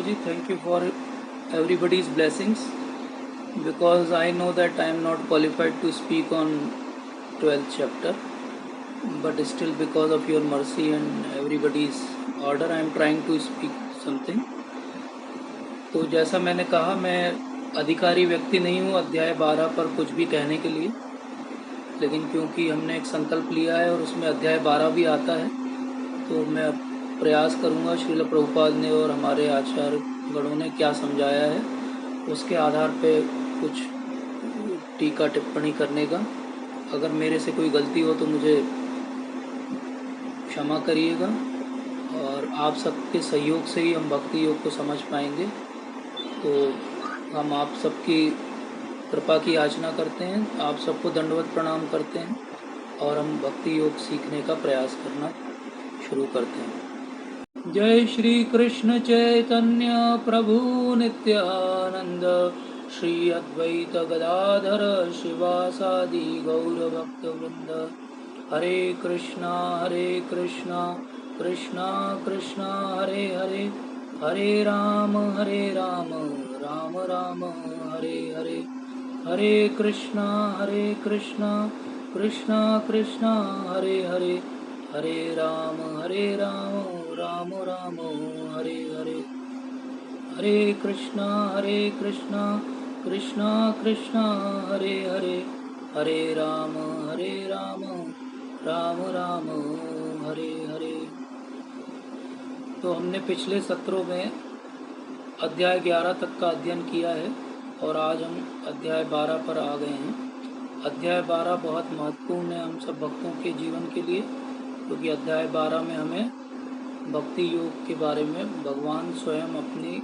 Prabhuji, thank you for everybody's blessings because I know that I am not qualified to speak on 12th chapter, but still because of your mercy and everybody's order I am trying to speak something. तो जैसा मैंने कहा, मैं अधिकारी व्यक्ति नहीं हूँ अध्याय 12 पर कुछ भी कहने के लिए, लेकिन क्योंकि हमने एक संकल्प लिया है और उसमें अध्याय 12 भी आता है, तो मैं प्रयास करूंगा श्रील प्रभुपाद ने और हमारे आचार्य गणों ने क्या समझाया है उसके आधार पे कुछ टीका टिप्पणी करने का। अगर मेरे से कोई गलती हो तो मुझे क्षमा करिएगा, और आप सबके सहयोग से ही हम भक्ति योग को समझ पाएंगे। तो हम आप सबकी कृपा की याचना करते हैं, आप सबको दंडवत प्रणाम करते हैं और हम भक्ति योग सीखने का प्रयास करना शुरू करते हैं। जय श्री कृष्ण चैतन्य प्रभु नित्यानंद, श्री अद्वैत गदाधर शिवासादि गौर भक्त वृंद। हरे कृष्णा कृष्णा कृष्णा हरे हरे, हरे राम राम राम हरे हरे। हरे कृष्णा कृष्णा कृष्णा हरे हरे, हरे राम राम राम हरे हरे। हरे कृष्णा कृष्णा कृष्णा हरे हरे, हरे राम राम राम हरे हरे। तो हमने पिछले सत्रों में अध्याय 11 तक का अध्ययन किया है और आज हम अध्याय 12 पर आ गए हैं। अध्याय 12 बहुत महत्वपूर्ण है हम सब भक्तों के जीवन के लिए, क्योंकि अध्याय 12 में हमें भक्ति योग के बारे में भगवान स्वयं अपने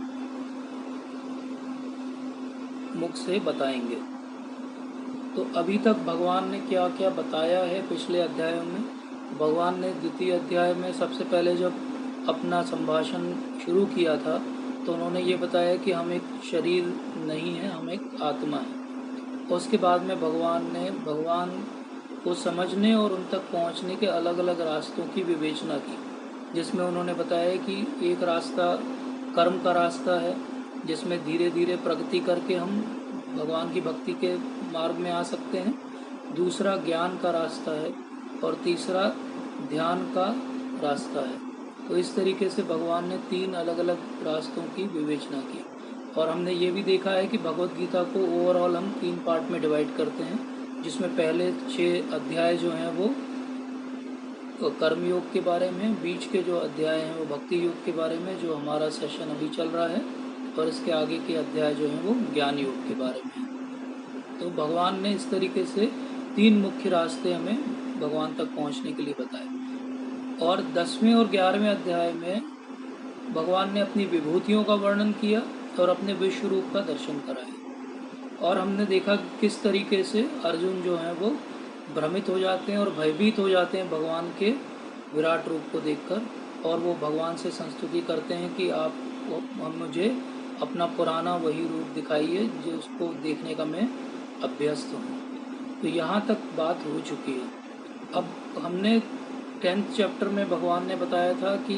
मुख से बताएंगे। तो अभी तक भगवान ने क्या क्या बताया है पिछले अध्यायों में। भगवान ने द्वितीय अध्याय में सबसे पहले जब अपना संभाषण शुरू किया था तो उन्होंने ये बताया कि हम एक शरीर नहीं है, हम एक आत्मा है। उसके बाद में भगवान को समझने और उन तक पहुंचने के अलग अलग रास्तों की विवेचना की, जिसमें उन्होंने बताया कि एक रास्ता कर्म का रास्ता है, जिसमें धीरे धीरे प्रगति करके हम भगवान की भक्ति के मार्ग में आ सकते हैं। दूसरा ज्ञान का रास्ता है और तीसरा ध्यान का रास्ता है। तो इस तरीके से भगवान ने 3 अलग अलग रास्तों की विवेचना की। और हमने ये भी देखा है कि भगवत गीता को ओवरऑल हम 3 पार्ट में डिवाइड करते हैं, जिसमें पहले 6 अध्याय जो हैं वो कर्म योग के बारे में, बीच के जो अध्याय हैं वो भक्ति योग के बारे में, जो हमारा सेशन अभी चल रहा है, और इसके आगे के अध्याय जो हैं वो ज्ञान योग के बारे में। तो भगवान ने इस तरीके से 3 मुख्य रास्ते हमें भगवान तक पहुंचने के लिए बताए। और 10वें और 11वें अध्याय में भगवान ने अपनी विभूतियों का वर्णन किया और अपने विश्व रूप का दर्शन कराया। और हमने देखा किस तरीके से अर्जुन जो है वो भ्रमित हो जाते हैं और भयभीत हो जाते हैं भगवान के विराट रूप को देखकर, और वो भगवान से संस्तुति करते हैं कि आप मुझे अपना पुराना वही रूप दिखाइए जो उसको देखने का मैं अभ्यस्त हूँ। तो यहाँ तक बात हो चुकी है। अब हमने 10th चैप्टर में भगवान ने बताया था कि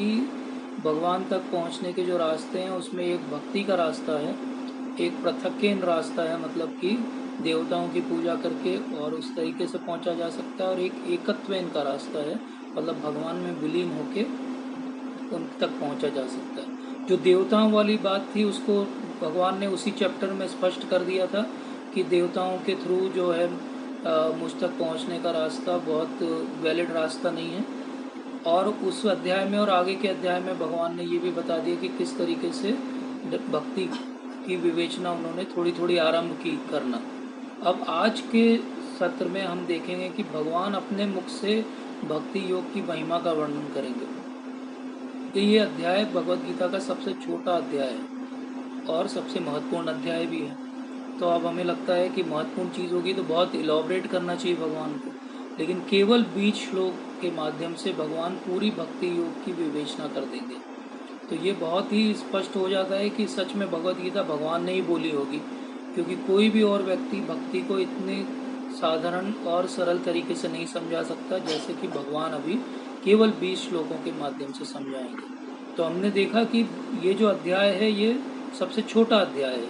भगवान तक पहुँचने के जो रास्ते हैं उसमें एक भक्ति का रास्ता है, एक पृथक्केन रास्ता है, मतलब कि देवताओं की पूजा करके और उस तरीके से पहुंचा जा सकता है, और एक एकत्वेन का रास्ता है, मतलब भगवान में विलीन होके उन तक पहुंचा जा सकता है। जो देवताओं वाली बात थी उसको भगवान ने उसी चैप्टर में स्पष्ट कर दिया था कि देवताओं के थ्रू जो है मुझ तक पहुंचने का रास्ता बहुत वैलिड रास्ता नहीं है। और उस अध्याय में और आगे के अध्याय में भगवान ने ये भी बता दिया कि किस तरीके से भक्ति की विवेचना उन्होंने थोड़ी थोड़ी आरंभ की करना। अब आज के सत्र में हम देखेंगे कि भगवान अपने मुख से भक्ति योग की महिमा का वर्णन करेंगे। तो ये अध्याय भगवत गीता का सबसे छोटा अध्याय है और सबसे महत्वपूर्ण अध्याय भी है। तो अब हमें लगता है कि महत्वपूर्ण चीज़ होगी तो बहुत इलॉबरेट करना चाहिए भगवान को, लेकिन केवल 20 श्लोक के माध्यम से भगवान पूरी भक्ति योग की विवेचना कर देंगे। तो ये बहुत ही स्पष्ट हो जाता है कि सच में भगवत गीता भगवान ने ही बोली होगी, क्योंकि कोई भी और व्यक्ति भक्ति को इतने साधारण और सरल तरीके से नहीं समझा सकता जैसे कि भगवान अभी केवल 20 श्लोकों के माध्यम से समझाएंगे। तो हमने देखा कि ये जो अध्याय है ये सबसे छोटा अध्याय है।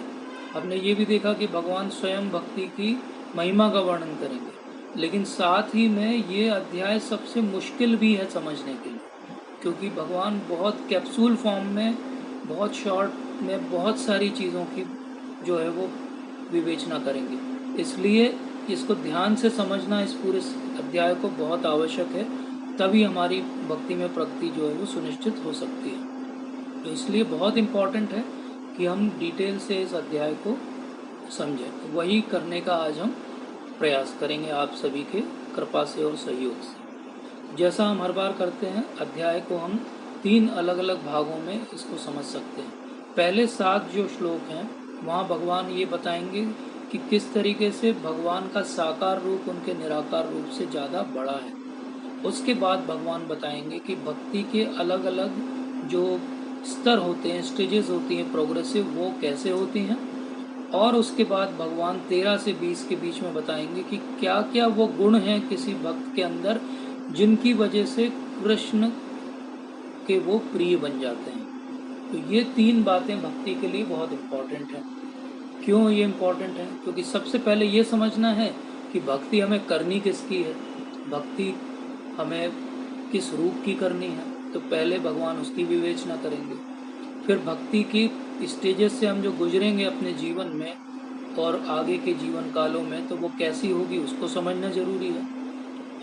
हमने ये भी देखा कि भगवान स्वयं भक्ति की महिमा का वर्णन करेंगे, लेकिन साथ ही में ये अध्याय सबसे मुश्किल भी है समझने के लिए, क्योंकि भगवान बहुत कैप्सूल फॉर्म में, बहुत शॉर्ट में बहुत सारी चीज़ों की जो है वो विवेचना करेंगे। इसलिए इसको ध्यान से समझना इस पूरे अध्याय को बहुत आवश्यक है, तभी हमारी भक्ति में प्रगति जो है वो सुनिश्चित हो सकती है। तो इसलिए बहुत इम्पॉर्टेंट है कि हम डिटेल से इस अध्याय को समझें। वही करने का आज हम प्रयास करेंगे आप सभी के कृपा से और सहयोग से। जैसा हम हर बार करते हैं, अध्याय को हम 3 अलग अलग भागों में इसको समझ सकते हैं। पहले 7 जो श्लोक हैं वहाँ भगवान ये बताएंगे कि किस तरीके से भगवान का साकार रूप उनके निराकार रूप से ज़्यादा बड़ा है। उसके बाद भगवान बताएंगे कि भक्ति के अलग अलग जो स्तर होते हैं, स्टेजेस होती हैं प्रोग्रेसिव, वो कैसे होती हैं। और उसके बाद भगवान 13 से 20 के बीच में बताएंगे कि क्या क्या वो गुण हैं किसी भक्त के अंदर जिनकी वजह से कृष्ण के वो प्रिय बन जाते हैं। तो ये 3 बातें भक्ति के लिए बहुत इम्पोर्टेंट हैं। क्यों ये इम्पोर्टेंट है? क्योंकि सबसे पहले ये समझना है कि भक्ति हमें करनी किसकी है, भक्ति हमें किस रूप की करनी है। तो पहले भगवान उसकी विवेचना करेंगे। फिर भक्ति की स्टेजेस से हम जो गुजरेंगे अपने जीवन में और आगे के जीवन कालों में, तो वो कैसी होगी उसको समझना जरूरी है।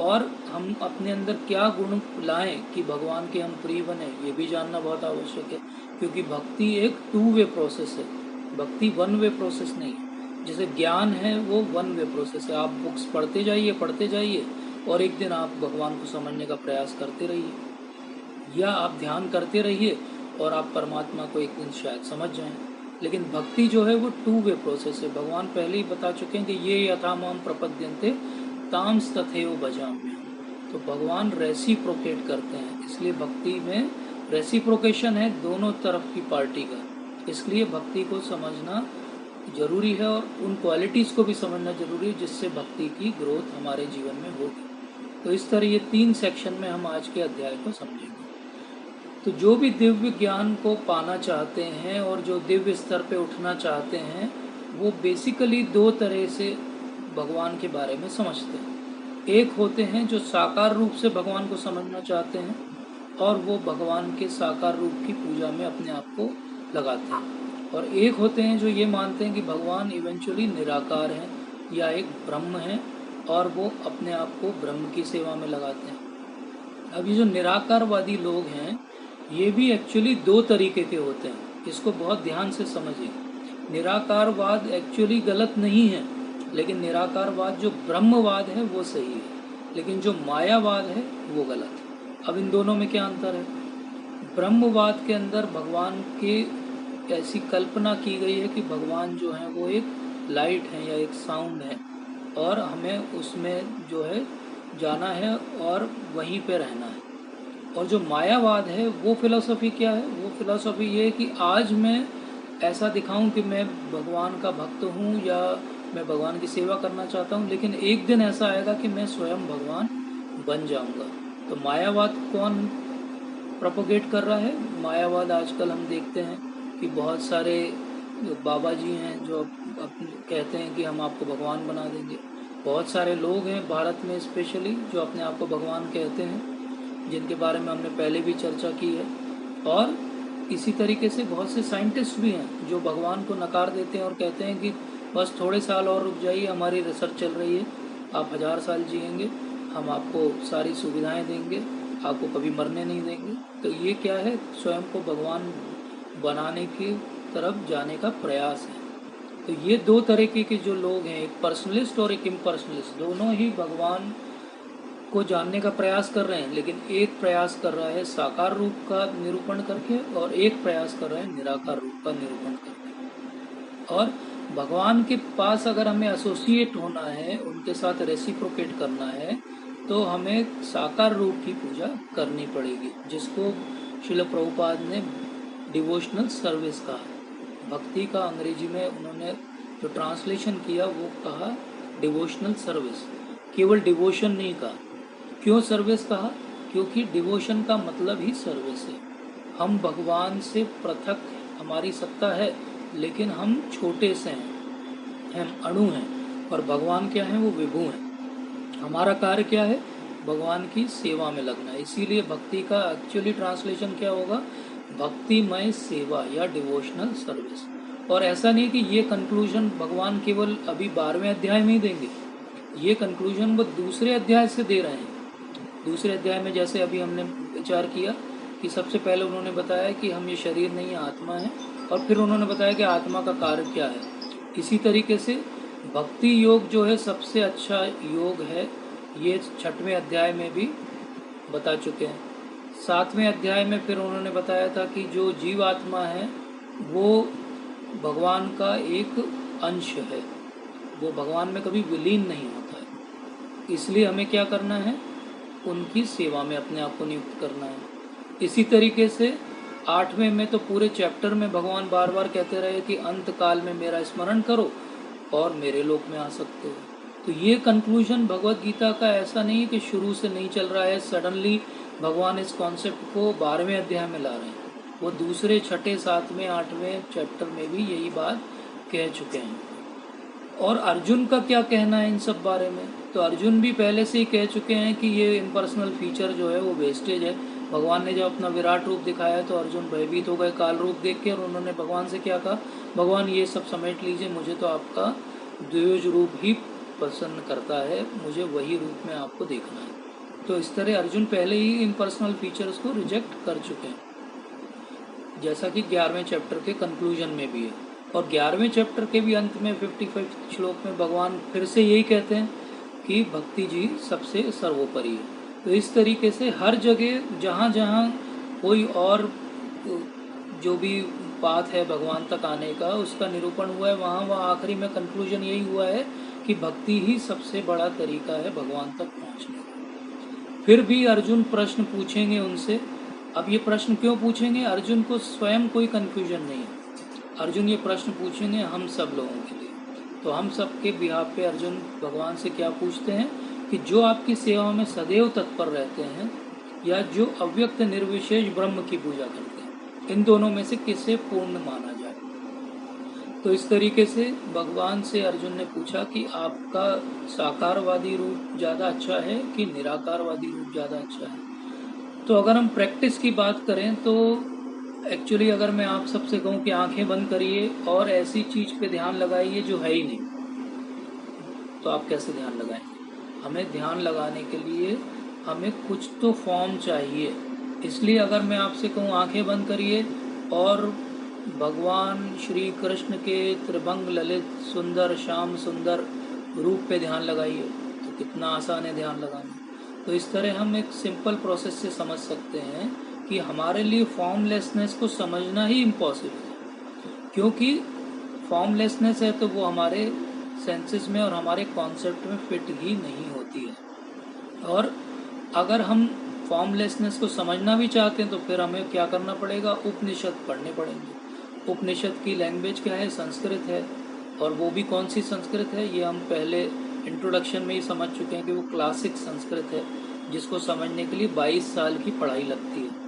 और हम अपने अंदर क्या गुण लाएं कि भगवान के हम प्रिय बने, ये भी जानना बहुत आवश्यक है। क्योंकि भक्ति एक 2 वे प्रोसेस है, भक्ति 1 वे प्रोसेस नहीं है। जैसे ज्ञान है वो 1 वे प्रोसेस है, आप बुक्स पढ़ते जाइए और एक दिन आप भगवान को समझने का प्रयास करते रहिए, या आप ध्यान करते रहिए और आप परमात्मा को एक दिन शायद समझ जाएं। लेकिन भक्ति जो है वो 2 वे प्रोसेस है। भगवान पहले ही बता चुके हैं कि ये यथा माम प्रपद्यन्ते तांस तथैव भजाम्यहम्। तो भगवान रेसिप्रोकेट करते हैं, इसलिए भक्ति में रेसिप्रोकेशन है दोनों तरफ की पार्टी का। इसलिए भक्ति को समझना जरूरी है और उन क्वालिटीज़ को भी समझना जरूरी है जिससे भक्ति की ग्रोथ हमारे जीवन में होगी। तो इस तरह ये 3 सेक्शन में हम आज के अध्याय को समझेंगे। तो जो भी दिव्य ज्ञान को पाना चाहते हैं और जो दिव्य स्तर पे उठना चाहते हैं, वो बेसिकली 2 तरह से भगवान के बारे में समझते हैं। एक होते हैं जो साकार रूप से भगवान को समझना चाहते हैं और वो भगवान के साकार रूप की पूजा में अपने आप को लगाते हैं। और एक होते हैं जो ये मानते हैं कि भगवान इवेंचुअली निराकार हैं या एक ब्रह्म हैं और वो अपने आप को ब्रह्म की सेवा में लगाते हैं। अब ये जो निराकारवादी लोग हैं ये भी एक्चुअली 2 तरीके के होते हैं, इसको बहुत ध्यान से समझिए। निराकारवाद एक्चुअली गलत नहीं है, लेकिन निराकारवाद जो ब्रह्मवाद है वो सही है, लेकिन जो मायावाद है वो गलत है। अब इन दोनों में क्या अंतर है? ब्रह्मवाद के अंदर भगवान के ऐसी कल्पना की गई है कि भगवान जो है वो एक लाइट है या एक साउंड है और हमें उसमें जो है जाना है और वहीं पे रहना है। और जो मायावाद है वो फिलॉसफी क्या है? वो फिलॉसफी ये है कि आज मैं ऐसा दिखाऊं कि मैं भगवान का भक्त हूँ या मैं भगवान की सेवा करना चाहता हूँ, लेकिन एक दिन ऐसा आएगा कि मैं स्वयं भगवान बन जाऊंगा। तो मायावाद कौन प्रोपोगेट कर रहा है? मायावाद आजकल हम देखते हैं कि बहुत सारे बाबा जी हैं जो कहते हैं कि हम आपको भगवान बना देंगे। बहुत सारे लोग हैं भारत में स्पेशली जो अपने आप को भगवान कहते हैं, जिनके बारे में हमने पहले भी चर्चा की है। और इसी तरीके से बहुत से साइंटिस्ट भी हैं जो भगवान को नकार देते हैं और कहते हैं कि बस थोड़े साल और रुक जाइए, हमारी रिसर्च चल रही है, आप 1000 साल जिएंगे, हम आपको सारी सुविधाएं देंगे, आपको कभी मरने नहीं देंगे। तो ये क्या है? स्वयं को भगवान बनाने की तरफ जाने का प्रयास है। तो ये 2 तरीके के जो लोग हैं, एक पर्सनलिस्ट और एक इम्पर्सनलिस्ट, दोनों ही भगवान को जानने का प्रयास कर रहे हैं, लेकिन एक प्रयास कर रहा है साकार रूप का निरूपण करके और एक प्रयास कर रहा है निराकार रूप का निरूपण करके। और भगवान के पास अगर हमें एसोसिएट होना है, उनके साथ रेसिप्रोकेट करना है, तो हमें साकार रूप की पूजा करनी पड़ेगी, जिसको श्रील प्रभुपाद ने डिवोशनल सर्विस कहा। भक्ति का अंग्रेजी में उन्होंने जो ट्रांसलेशन किया वो कहा डिवोशनल सर्विस, केवल डिवोशन नहीं कहा। क्यों सर्विस कहा? क्योंकि डिवोशन का मतलब ही सर्विस है। हम भगवान से पृथक हमारी सत्ता है, लेकिन हम छोटे से हैं, हम अणु हैं, और भगवान क्या है, वो विभु हैं। हमारा कार्य क्या है, भगवान की सेवा में लगना है। इसीलिए भक्ति का एक्चुअली ट्रांसलेशन क्या होगा, भक्तिमय सेवा या डिवोशनल सर्विस। और ऐसा नहीं कि ये कंक्लूजन भगवान केवल अभी 12वें अध्याय में ही देंगे, ये कंक्लूजन वो दूसरे अध्याय से दे रहे हैं। दूसरे अध्याय में जैसे अभी हमने विचार किया कि सबसे पहले उन्होंने बताया कि हम ये शरीर नहीं है, आत्मा है, और फिर उन्होंने बताया कि आत्मा का कार्य क्या है। इसी तरीके से भक्ति योग जो है सबसे अच्छा योग है, ये 6वें अध्याय में भी बता चुके हैं। 7वें अध्याय में फिर उन्होंने बताया था कि जो जीवात्मा है वो भगवान का एक अंश है, वो भगवान में कभी विलीन नहीं होता है। इसलिए हमें क्या करना है, उनकी सेवा में अपने आप को नियुक्त करना है। इसी तरीके से 8वें में तो पूरे चैप्टर में भगवान बार बार कहते रहे कि अंत काल में मेरा स्मरण करो और मेरे लोक में आ सकते हो। तो ये कंक्लूजन भगवत गीता का ऐसा नहीं है कि शुरू से नहीं चल रहा है, सडनली भगवान इस कॉन्सेप्ट को 12वें अध्याय में ला रहे हैं। वो दूसरे, छठे, 7वें, 8वें चैप्टर में भी यही बात कह चुके हैं। और अर्जुन का क्या कहना है इन सब बारे में, तो अर्जुन भी पहले से ही कह चुके हैं कि ये इम्पर्सनल फीचर जो है वो वेस्टेज है। भगवान ने जब अपना विराट रूप दिखाया तो अर्जुन भयभीत हो गए काल रूप देख के, और उन्होंने भगवान से क्या कहा, भगवान ये सब समेट लीजिए, मुझे तो आपका द्विज रूप ही पसंद करता है, मुझे वही रूप में आपको देखना है। तो इस तरह अर्जुन पहले ही इम्पर्सनल फीचर्स को रिजेक्ट कर चुके हैं, जैसा कि 11वें चैप्टर के कंक्लूजन में भी है। और 11वें चैप्टर के भी अंत में 55 श्लोक में भगवान फिर से यही कहते हैं कि भक्ति जी सबसे सर्वोपरि है। तो इस तरीके से हर जगह जहाँ जहाँ कोई और जो भी पाथ है भगवान तक आने का, उसका निरूपण हुआ है, वहाँ आखिरी में कंक्लूजन यही हुआ है कि भक्ति ही सबसे बड़ा तरीका है भगवान तक पहुँचने का। फिर भी अर्जुन प्रश्न पूछेंगे उनसे। अब ये प्रश्न क्यों पूछेंगे, अर्जुन को स्वयं कोई कन्फ्यूजन नहीं है। अर्जुन ये प्रश्न पूछेंगे हम सब लोगों के लिए। तो हम सब के बिहाफ पे अर्जुन भगवान से क्या पूछते हैं कि जो आपकी सेवा में सदैव तत्पर रहते हैं या जो अव्यक्त निर्विशेष ब्रह्म की पूजा करते हैं, इन दोनों में से किसे पूर्ण माना जाए। तो इस तरीके से भगवान से अर्जुन ने पूछा कि आपका साकारवादी रूप ज़्यादा अच्छा है कि निराकारवादी रूप ज़्यादा अच्छा है। तो अगर हम प्रैक्टिस की बात करें तो एक्चुअली अगर मैं आप सबसे कहूँ कि आंखें बंद करिए और ऐसी चीज़ पे ध्यान लगाइए जो है ही नहीं, तो आप कैसे ध्यान लगाएंगे। हमें ध्यान लगाने के लिए हमें कुछ तो फॉर्म चाहिए। इसलिए अगर मैं आपसे कहूँ आंखें बंद करिए और भगवान श्री कृष्ण के त्रिभंग ललित सुंदर श्याम सुंदर रूप पे ध्यान लगाइए, तो कितना आसान है ध्यान लगाना। तो इस तरह हम एक सिंपल प्रोसेस से समझ सकते हैं कि हमारे लिए फॉर्मलेसनेस को समझना ही इम्पॉसिबल है, क्योंकि फॉर्मलेसनेस है तो वो हमारे सेंसेस में और हमारे कॉन्सेप्ट में फिट ही नहीं होती है। और अगर हम फॉर्मलेसनेस को समझना भी चाहते हैं तो फिर हमें क्या करना पड़ेगा, उपनिषद पढ़ने पड़ेंगे। उपनिषद की लैंग्वेज क्या है, संस्कृत है। और वो भी कौन सी संस्कृत है, ये हम पहले इंट्रोडक्शन में ही समझ चुके हैं कि वो क्लासिक संस्कृत है, जिसको समझने के लिए 22 साल की पढ़ाई लगती है।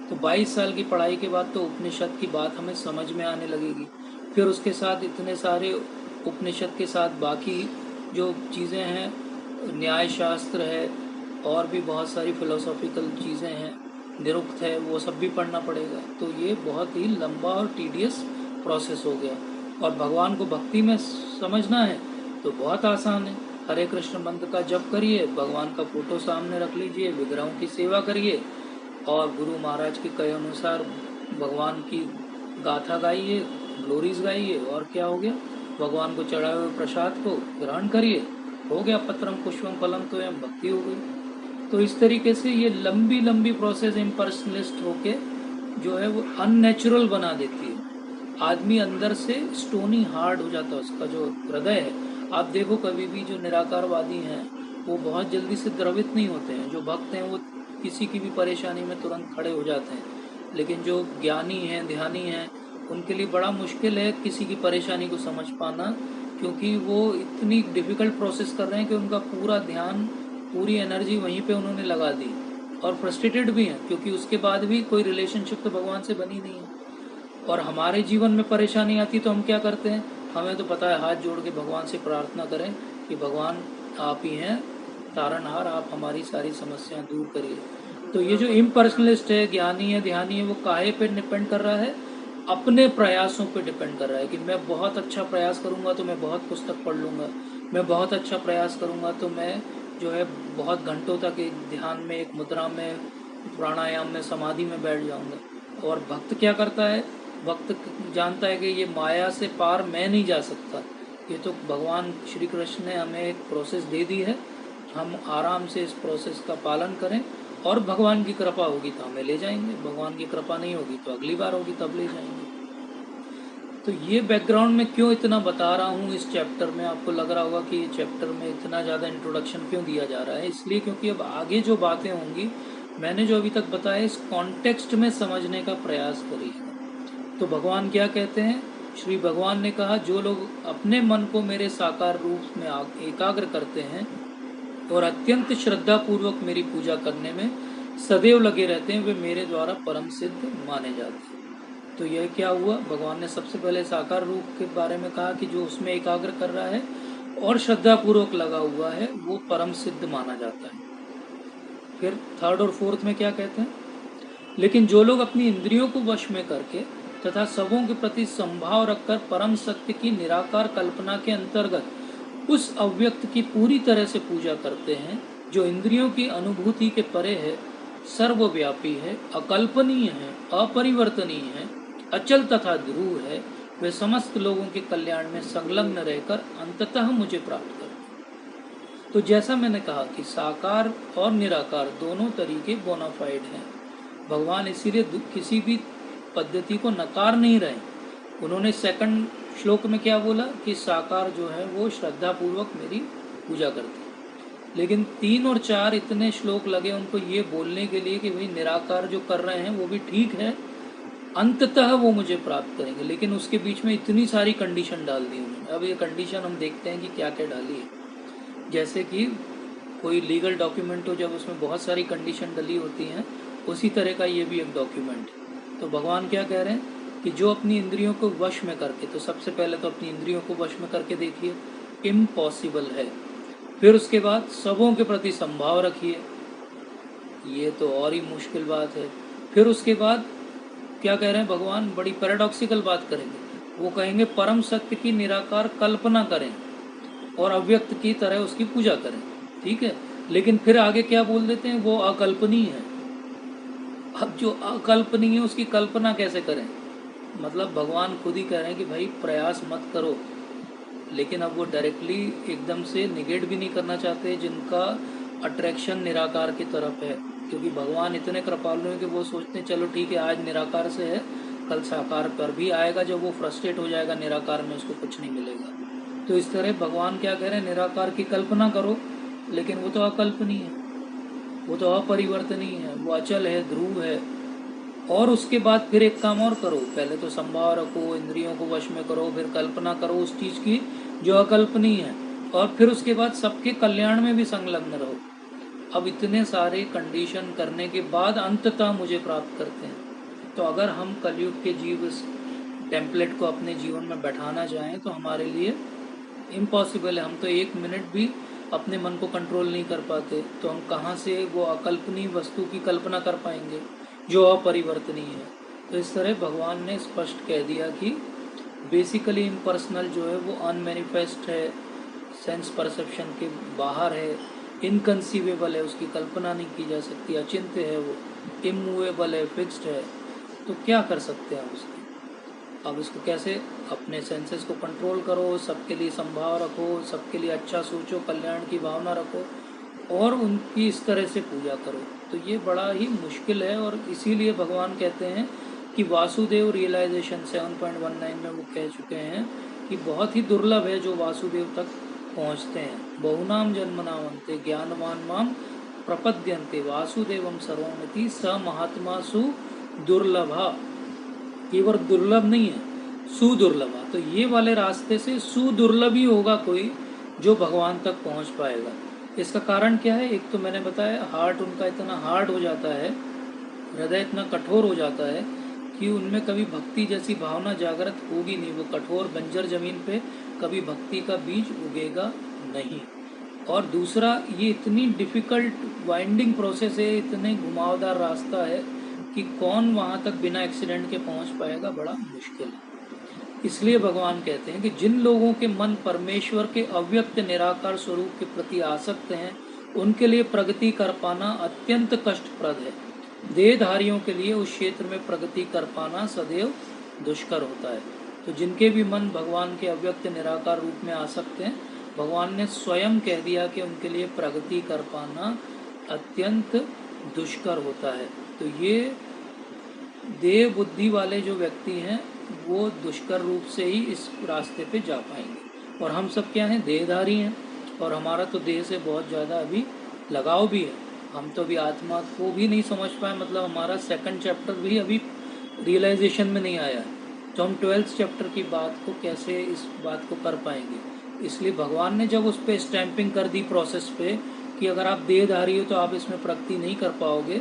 तो 22 साल की पढ़ाई के बाद तो उपनिषद की बात हमें समझ में आने लगेगी। फिर उसके साथ इतने सारे उपनिषद के साथ बाकी जो चीज़ें हैं, न्याय शास्त्र है और भी बहुत सारी फिलोसॉफिकल चीज़ें हैं, निरुक्त है, वो सब भी पढ़ना पड़ेगा। तो ये बहुत ही लंबा और टीडियस प्रोसेस हो गया। और भगवान को भक्ति में समझना है तो बहुत आसान है। हरे कृष्ण मंत्र का जप करिए, भगवान का फोटो सामने रख लीजिए, विग्रहों की सेवा करिए और गुरु महाराज के कहे अनुसार भगवान की गाथा गाइए, ग्लोरीज गाइए, और क्या हो गया, भगवान को चढ़ाए हुए प्रसाद को ग्रहण करिए, हो गया पत्रम पुष्पम फलम, तो यह भक्ति हो गई। तो इस तरीके से ये लंबी लंबी प्रोसेस इम्पर्सनलिस्ट होके जो है वो अननेचुरल बना देती है। आदमी अंदर से स्टोनी हार्ड हो जाता है, उसका जो हृदय है। आप देखो कभी भी जो निराकारवादी हैं वो बहुत जल्दी से द्रवित नहीं होते हैं। जो भक्त हैं वो किसी की भी परेशानी में तुरंत खड़े हो जाते हैं, लेकिन जो ज्ञानी हैं, ध्यानी हैं, उनके लिए बड़ा मुश्किल है किसी की परेशानी को समझ पाना, क्योंकि वो इतनी डिफिकल्ट प्रोसेस कर रहे हैं कि उनका पूरा ध्यान, पूरी एनर्जी वहीं पे उन्होंने लगा दी। और फ्रस्ट्रेटेड भी हैं, क्योंकि उसके बाद भी कोई रिलेशनशिप तो भगवान से बनी नहीं है। और हमारे जीवन में परेशानी आती तो हम क्या करते हैं, हमें तो पता है, हाथ जोड़ के भगवान से प्रार्थना करें कि भगवान आप ही हैं तारनहार, आप हमारी सारी समस्याएं दूर करिए। तो ये जो इम्पर्सनलिस्ट है, ज्ञानी है, ध्यानी है, वो काहे पे डिपेंड कर रहा है, अपने प्रयासों पे डिपेंड कर रहा है कि मैं बहुत अच्छा प्रयास करूंगा तो मैं बहुत पुस्तक पढ़ लूंगा, मैं बहुत अच्छा प्रयास करूंगा तो मैं जो है बहुत घंटों तक एक ध्यान में, एक मुद्रा में, प्राणायाम में, समाधि में बैठ जाऊंगा। और भक्त क्या करता है, भक्त जानता है कि ये माया से पार मैं नहीं जा सकता, ये तो भगवान श्री कृष्ण ने हमें एक प्रोसेस दे दी है, हम आराम से इस प्रोसेस का पालन करें और भगवान की कृपा होगी तो हमें ले जाएंगे, भगवान की कृपा नहीं होगी तो अगली बार होगी तब ले जाएंगे। तो ये बैकग्राउंड में क्यों इतना बता रहा हूँ इस चैप्टर में, आपको लग रहा होगा कि ये चैप्टर में इतना ज़्यादा इंट्रोडक्शन क्यों दिया जा रहा है, इसलिए क्योंकि अब आगे जो बातें होंगी, मैंने जो अभी तक बताया इस कॉन्टेक्स्ट में समझने का प्रयास करिएगा। तो भगवान क्या कहते हैं, श्री भगवान ने कहा जो लोग अपने मन को मेरे साकार रूप में एकाग्र करते हैं और अत्यंत श्रद्धा पूर्वक मेरी पूजा करने में सदैव लगे रहते हैं, वे मेरे द्वारा परम सिद्ध माने जाते हैं। तो यह क्या हुआ, भगवान ने सबसे पहले साकार रूप के बारे में कहा कि जो उसमें एकाग्र कर रहा है और श्रद्धा पूर्वक लगा हुआ है वो परम सिद्ध माना जाता है। फिर थर्ड और फोर्थ में क्या कहते हैं, लेकिन जो लोग अपनी इंद्रियों को वश में करके तथा सबों के प्रति संभाव रखकर परम सत्य की निराकार कल्पना के अंतर्गत उस अव्यक्त की पूरी तरह से पूजा करते हैं जो इंद्रियों की अनुभूति के परे है, सर्वव्यापी है, अकल्पनीय है, अपरिवर्तनीय है, अचल तथा ध्रुव है, वे समस्त लोगों के कल्याण में संलग्न रहकर अंततः मुझे प्राप्त करते। तो जैसा मैंने कहा कि साकार और निराकार दोनों तरीके बोनाफाइड हैं, भगवान इसीलिए किसी भी पद्धति को नकार नहीं रहे। उन्होंने सेकंड श्लोक में क्या बोला कि साकार जो है वो श्रद्धा पूर्वक मेरी पूजा करते, लेकिन 3 और 4 इतने श्लोक लगे उनको ये बोलने के लिए कि भाई निराकार जो कर रहे हैं वो भी ठीक है, अंततः वो मुझे प्राप्त करेंगे, लेकिन उसके बीच में इतनी सारी कंडीशन डाल दी उन्होंने। अब ये कंडीशन हम देखते हैं कि क्या क्या डाली है। जैसे कि कोई लीगल डॉक्यूमेंट हो, जब उसमें बहुत सारी कंडीशन डली होती हैं, उसी तरह का ये भी एक डॉक्यूमेंट है। तो भगवान क्या कह रहे हैं कि जो अपनी इंद्रियों को वश में करके, तो सबसे पहले तो अपनी इंद्रियों को वश में करके देखिए, इम्पॉसिबल है। फिर उसके बाद सबों के प्रति संभाव रखिए, ये तो और ही मुश्किल बात है। फिर उसके बाद क्या कह रहे हैं भगवान, बड़ी पैराडॉक्सिकल बात करेंगे, वो कहेंगे परम सत्य की निराकार कल्पना करें और अव्यक्त की तरह उसकी पूजा करें, ठीक है। लेकिन फिर आगे क्या बोल देते हैं, वो अकल्पनीय है। अब जो अकल्पनीय है उसकी कल्पना कैसे करें, मतलब भगवान खुद ही कह रहे हैं कि भाई प्रयास मत करो, लेकिन अब वो डायरेक्टली एकदम से निगेट भी नहीं करना चाहते जिनका अट्रैक्शन निराकार की तरफ है, क्योंकि भगवान इतने कृपालु हैं कि वो सोचते हैं चलो ठीक है आज निराकार से है, कल साकार पर भी आएगा, जब वो फ्रस्ट्रेट हो जाएगा निराकार में उसको कुछ नहीं मिलेगा। तो इस तरह भगवान क्या कह रहे हैं, निराकार की कल्पना करो, लेकिन वो तो अकल्पनीय है, वो तो अपरिवर्तनीय है, वो अचल है, ध्रुव है। और उसके बाद फिर एक काम और करो, पहले तो संभाव रखो, इंद्रियों को वश में करो, फिर कल्पना करो उस चीज की जो अकल्पनीय है, और फिर उसके बाद सबके कल्याण में भी संलग्न रहो। अब इतने सारे कंडीशन करने के बाद अंततः मुझे प्राप्त करते हैं। तो अगर हम कलयुग के जीव इस टेम्पलेट को अपने जीवन में बैठाना चाहें तो हमारे लिए इम्पॉसिबल है। हम तो 1 मिनट भी अपने मन को कंट्रोल नहीं कर पाते, तो हम कहाँ से वो अकल्पनीय वस्तु की कल्पना कर पाएंगे जो अपरिवर्तनीय है। तो इस तरह भगवान ने स्पष्ट कह दिया कि बेसिकली इम्पर्सनल जो है वो अनमैनिफेस्ट है, सेंस परसेप्शन के बाहर है, इनकंसीवेबल है, उसकी कल्पना नहीं की जा सकती, अचिंत्य है, वो इमूवेबल है, फिक्स्ड है। तो क्या कर सकते हैं उसकी, अब इसको कैसे, अपने सेंसेस को कंट्रोल करो, सबके लिए संभाव रखो, सबके लिए अच्छा सोचो, कल्याण की भावना रखो और उनकी इस तरह से पूजा करो। तो ये बड़ा ही मुश्किल है, और इसीलिए भगवान कहते हैं कि वासुदेव रियलाइजेशन 7.19 में वो कह चुके हैं कि बहुत ही दुर्लभ है जो वासुदेव तक पहुँचते हैं। बहुनाम जन्मनामन्ते ज्ञानवान माम प्रपद्यन्ते वासुदेवम सर्वमिति स महात्मासु दुर्लभा, केवल दुर्लभ नहीं है, सुदुर्लभा। तो ये वाले रास्ते से सुदुर्लभ ही होगा कोई जो भगवान तक पहुंच पाएगा। इसका कारण क्या है? एक तो मैंने बताया, हार्ट उनका इतना हार्ड हो जाता है, हृदय इतना कठोर हो जाता है कि उनमें कभी भक्ति जैसी भावना जागृत होगी नहीं। वो कठोर बंजर जमीन पे कभी भक्ति का बीज उगेगा नहीं। और दूसरा, ये इतनी डिफिकल्ट वाइंडिंग प्रोसेस है, इतने घुमावदार रास्ता है कि कौन वहाँ तक बिना एक्सीडेंट के पहुँच पाएगा, बड़ा मुश्किल है। इसलिए भगवान कहते हैं कि जिन लोगों के मन परमेश्वर के अव्यक्त निराकार स्वरूप के प्रति आसक्त हैं, उनके लिए प्रगति कर पाना अत्यंत कष्टप्रद है। देहधारियों के लिए उस क्षेत्र में प्रगति कर पाना सदैव दुष्कर होता है। तो जिनके भी मन भगवान के अव्यक्त निराकार रूप में आसक्त हैं, भगवान ने स्वयं कह दिया कि उनके लिए प्रगति कर पाना अत्यंत दुष्कर होता है। तो ये देव बुद्धि वाले जो व्यक्ति हैं, वो दुष्कर रूप से ही इस रास्ते पे जा पाएंगे। और हम सब क्या हैं? देहधारी हैं, और हमारा तो देह से बहुत ज़्यादा अभी लगाव भी है। हम तो अभी आत्मा को भी नहीं समझ पाए, मतलब हमारा सेकंड चैप्टर भी अभी रियलाइजेशन में नहीं आया है। तो हम 12th चैप्टर की बात को कैसे, इस बात को कर पाएंगे? इसलिए भगवान ने जब उस पर स्टैंपिंग कर दी प्रोसेस पे कि अगर आप देहधारी हो तो आप इसमें प्रगति नहीं कर पाओगे,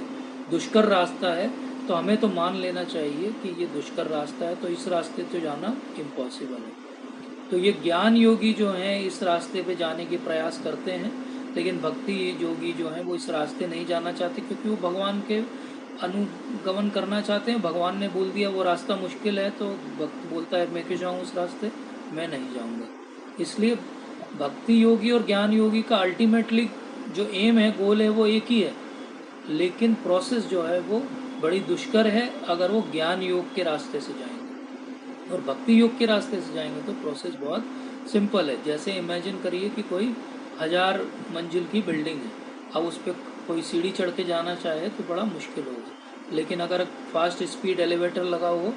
दुष्कर रास्ता है, तो हमें तो मान लेना चाहिए कि ये दुष्कर रास्ता है, तो इस रास्ते पे जाना इम्पॉसिबल है। तो ये ज्ञान योगी जो हैं इस रास्ते पे जाने के प्रयास करते हैं, लेकिन भक्ति योगी जो हैं वो इस रास्ते नहीं जाना चाहते, क्योंकि वो भगवान के अनुगमन करना चाहते हैं। भगवान ने बोल दिया वो रास्ता मुश्किल है, तो भक्त बोलता है मैं क्यों जाऊँ उस रास्ते, मैं नहीं जाऊँगा। इसलिए भक्ति योगी और ज्ञान योगी का अल्टीमेटली जो एम है, गोल है, वो एक ही है, लेकिन प्रोसेस जो है वो बड़ी दुष्कर है। अगर वो ज्ञान योग के रास्ते से जाएंगे और भक्ति योग के रास्ते से जाएंगे तो प्रोसेस बहुत सिंपल है। जैसे इमेजिन करिए कि कोई 1000 मंजिल की बिल्डिंग है, अब उस पर कोई सीढ़ी चढ़ के जाना चाहे तो बड़ा मुश्किल होगा, लेकिन अगर फास्ट स्पीड एलिवेटर लगा हो